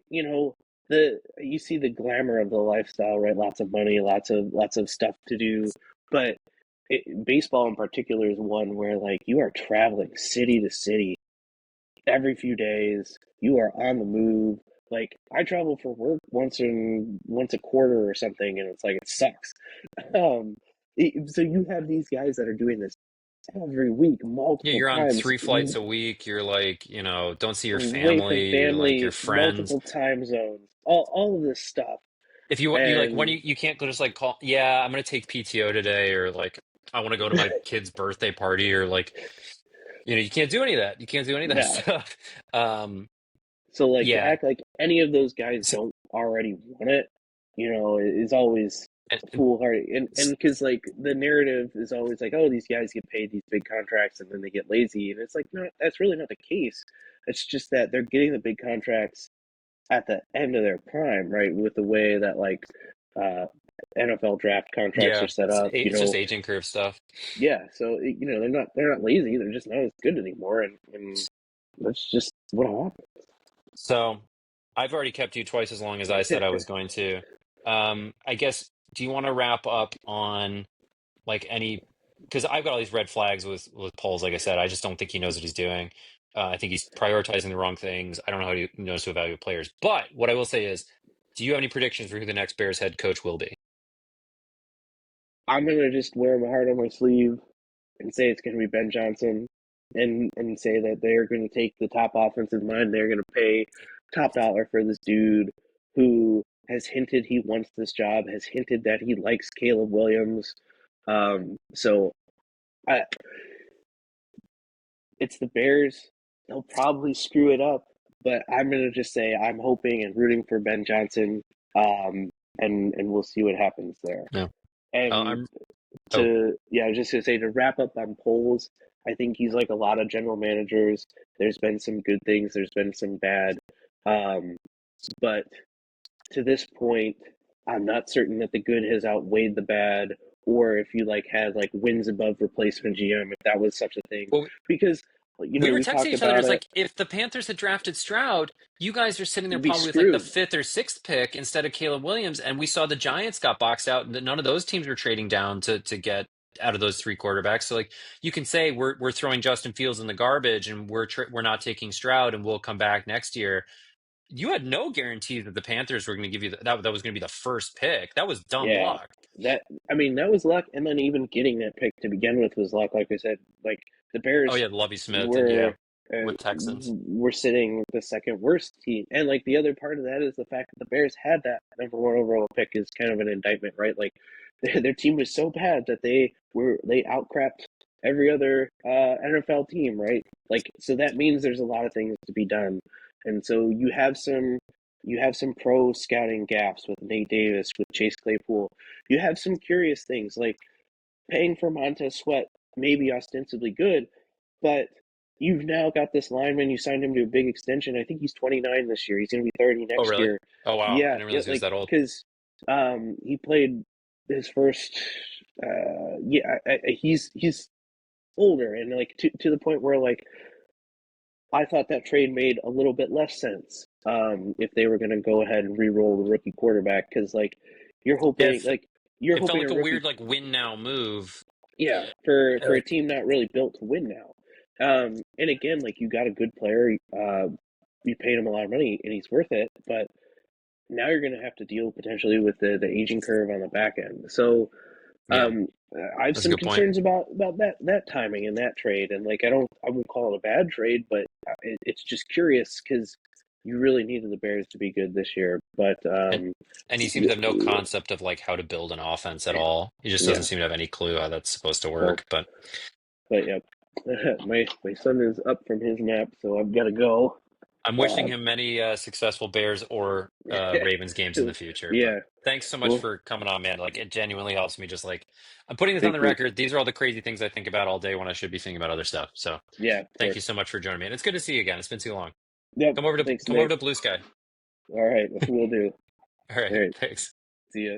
the you see the glamour of the lifestyle, right? Lots of money, lots of stuff to do, but baseball in particular is one where like you are traveling city to city every few days. You are on the move. Like I travel for work once a quarter or something, and it's like it sucks. Um, so you have these guys that are doing this every week, Yeah, multiple you're on times, 3 flights a week. You're like, don't see your away from family, like your family, friends. multiple time zones, all of this stuff, If you like when and you can't go just like call, yeah, I'm gonna take PTO today, or like I want to go to my kid's birthday party, or like you can't do any of that. You can't do any of that no. stuff. Um, So like to yeah, act like any of those guys so, don't already want it, is always and foolhardy. And because like the narrative is always like, oh, these guys get paid these big contracts and then they get lazy, and it's like no, that's really not the case. It's just that they're getting the big contracts at the end of their prime, right? With the way that like uh, NFL draft contracts are yeah, set up, it's just aging curve stuff. yeah. So they're not lazy. They're just not as good anymore, and that's just what happens. So I've already kept you twice as long as I said I was going to. I guess, do you want to wrap up on like any, because I've got all these red flags with polls. Like I said, I just don't think he knows what he's doing. I think he's prioritizing the wrong things. I don't know how he knows to evaluate players. But what I will say is, do you have any predictions for who the next Bears head coach will be? I'm gonna just wear my heart on my sleeve and say it's gonna be Ben Johnson, and say that they're gonna take the top offensive mind. They're gonna pay top dollar for this dude who has hinted he wants this job, has hinted that he likes Caleb Williams. So I, it's the Bears. They'll probably screw it up, but I'm gonna just say I'm hoping and rooting for Ben Johnson. And we'll see what happens there. No. And I'm. Oh, yeah, I was just gonna say to wrap up on polls, I think he's like a lot of general managers. There's been some good things, there's been some bad. Um, but to this point, I'm not certain that the good has outweighed the bad, or if you like had like wins above replacement GM, if that was such a thing. well, Because we were we texting talked each other. about It's it, like if the Panthers had drafted Stroud, you guys are sitting there you'd be probably with like the screwed. fifth or sixth pick instead of Caleb Williams. And we saw the Giants got boxed out, and that none of those teams were trading down to get out of those three quarterbacks. So like you can say we're throwing Justin Fields in the garbage, and we're not taking Stroud, and we'll come back next year. You had no guarantee that the Panthers were going to give you that was going to be the first pick. That was dumb Yeah, luck. that I mean that was luck, and then even getting that pick to begin with was luck. Like I said, like the Oh Bears yeah, Lovie Smith, and yeah, were with Texans. were sitting with the second worst team, and like the other part of that is the fact that the Bears had that number one overall pick is kind of an indictment, right? Like their team was so bad that they outcrapped every other NFL team, right? Like, so that means there's a lot of things to be done, and so you have some pro scouting gaps with Nate Davis, with Chase Claypool. You have some curious things like paying for Montez Sweat, maybe ostensibly good, but you've now got this lineman. You signed him to a big extension. I think he's 29 this year. He's going to be 30 Oh, next really? year. Oh, wow. I Yeah, didn't yeah, realize he was like that old. because he played his first. Yeah, he's older and like to the point where like I thought that trade made a little bit less sense if they were going to go ahead and re-roll the rookie quarterback because you're Yeah, hoping like you're it felt hoping like a a rookie. weird like win now move. Yeah, for a Like, team not really built to win now. And again, like you got a good player, you paid him a lot of money, and he's worth it. But now you're going to have to deal potentially with the aging curve on the back end. So yeah, um, I have that's a some good point. concerns about that timing and that trade. And like I won't call it a bad trade, but it's just curious because you really needed the Bears to be good this year. But And and he seems to have no concept of like how to build an offense at all. He just doesn't yeah, seem to have any clue how that's supposed to so work. But but yeah, my son is up from his nap, so I've got to go. I'm wishing Uh, him many successful Bears or Ravens games in the future. But yeah, thanks so much well, for coming on, man. Like it genuinely helps me. Just like I'm putting this on thank the you. record. These are all the crazy things I think about all day when I should be thinking about other stuff. So Yeah, of thank you course. so much for joining me. And it's good to see you again. It's been too long. Yep. Thanks, Come over Nate. to Blue Sky. All right, we'll do. All All right. right, Thanks. see ya.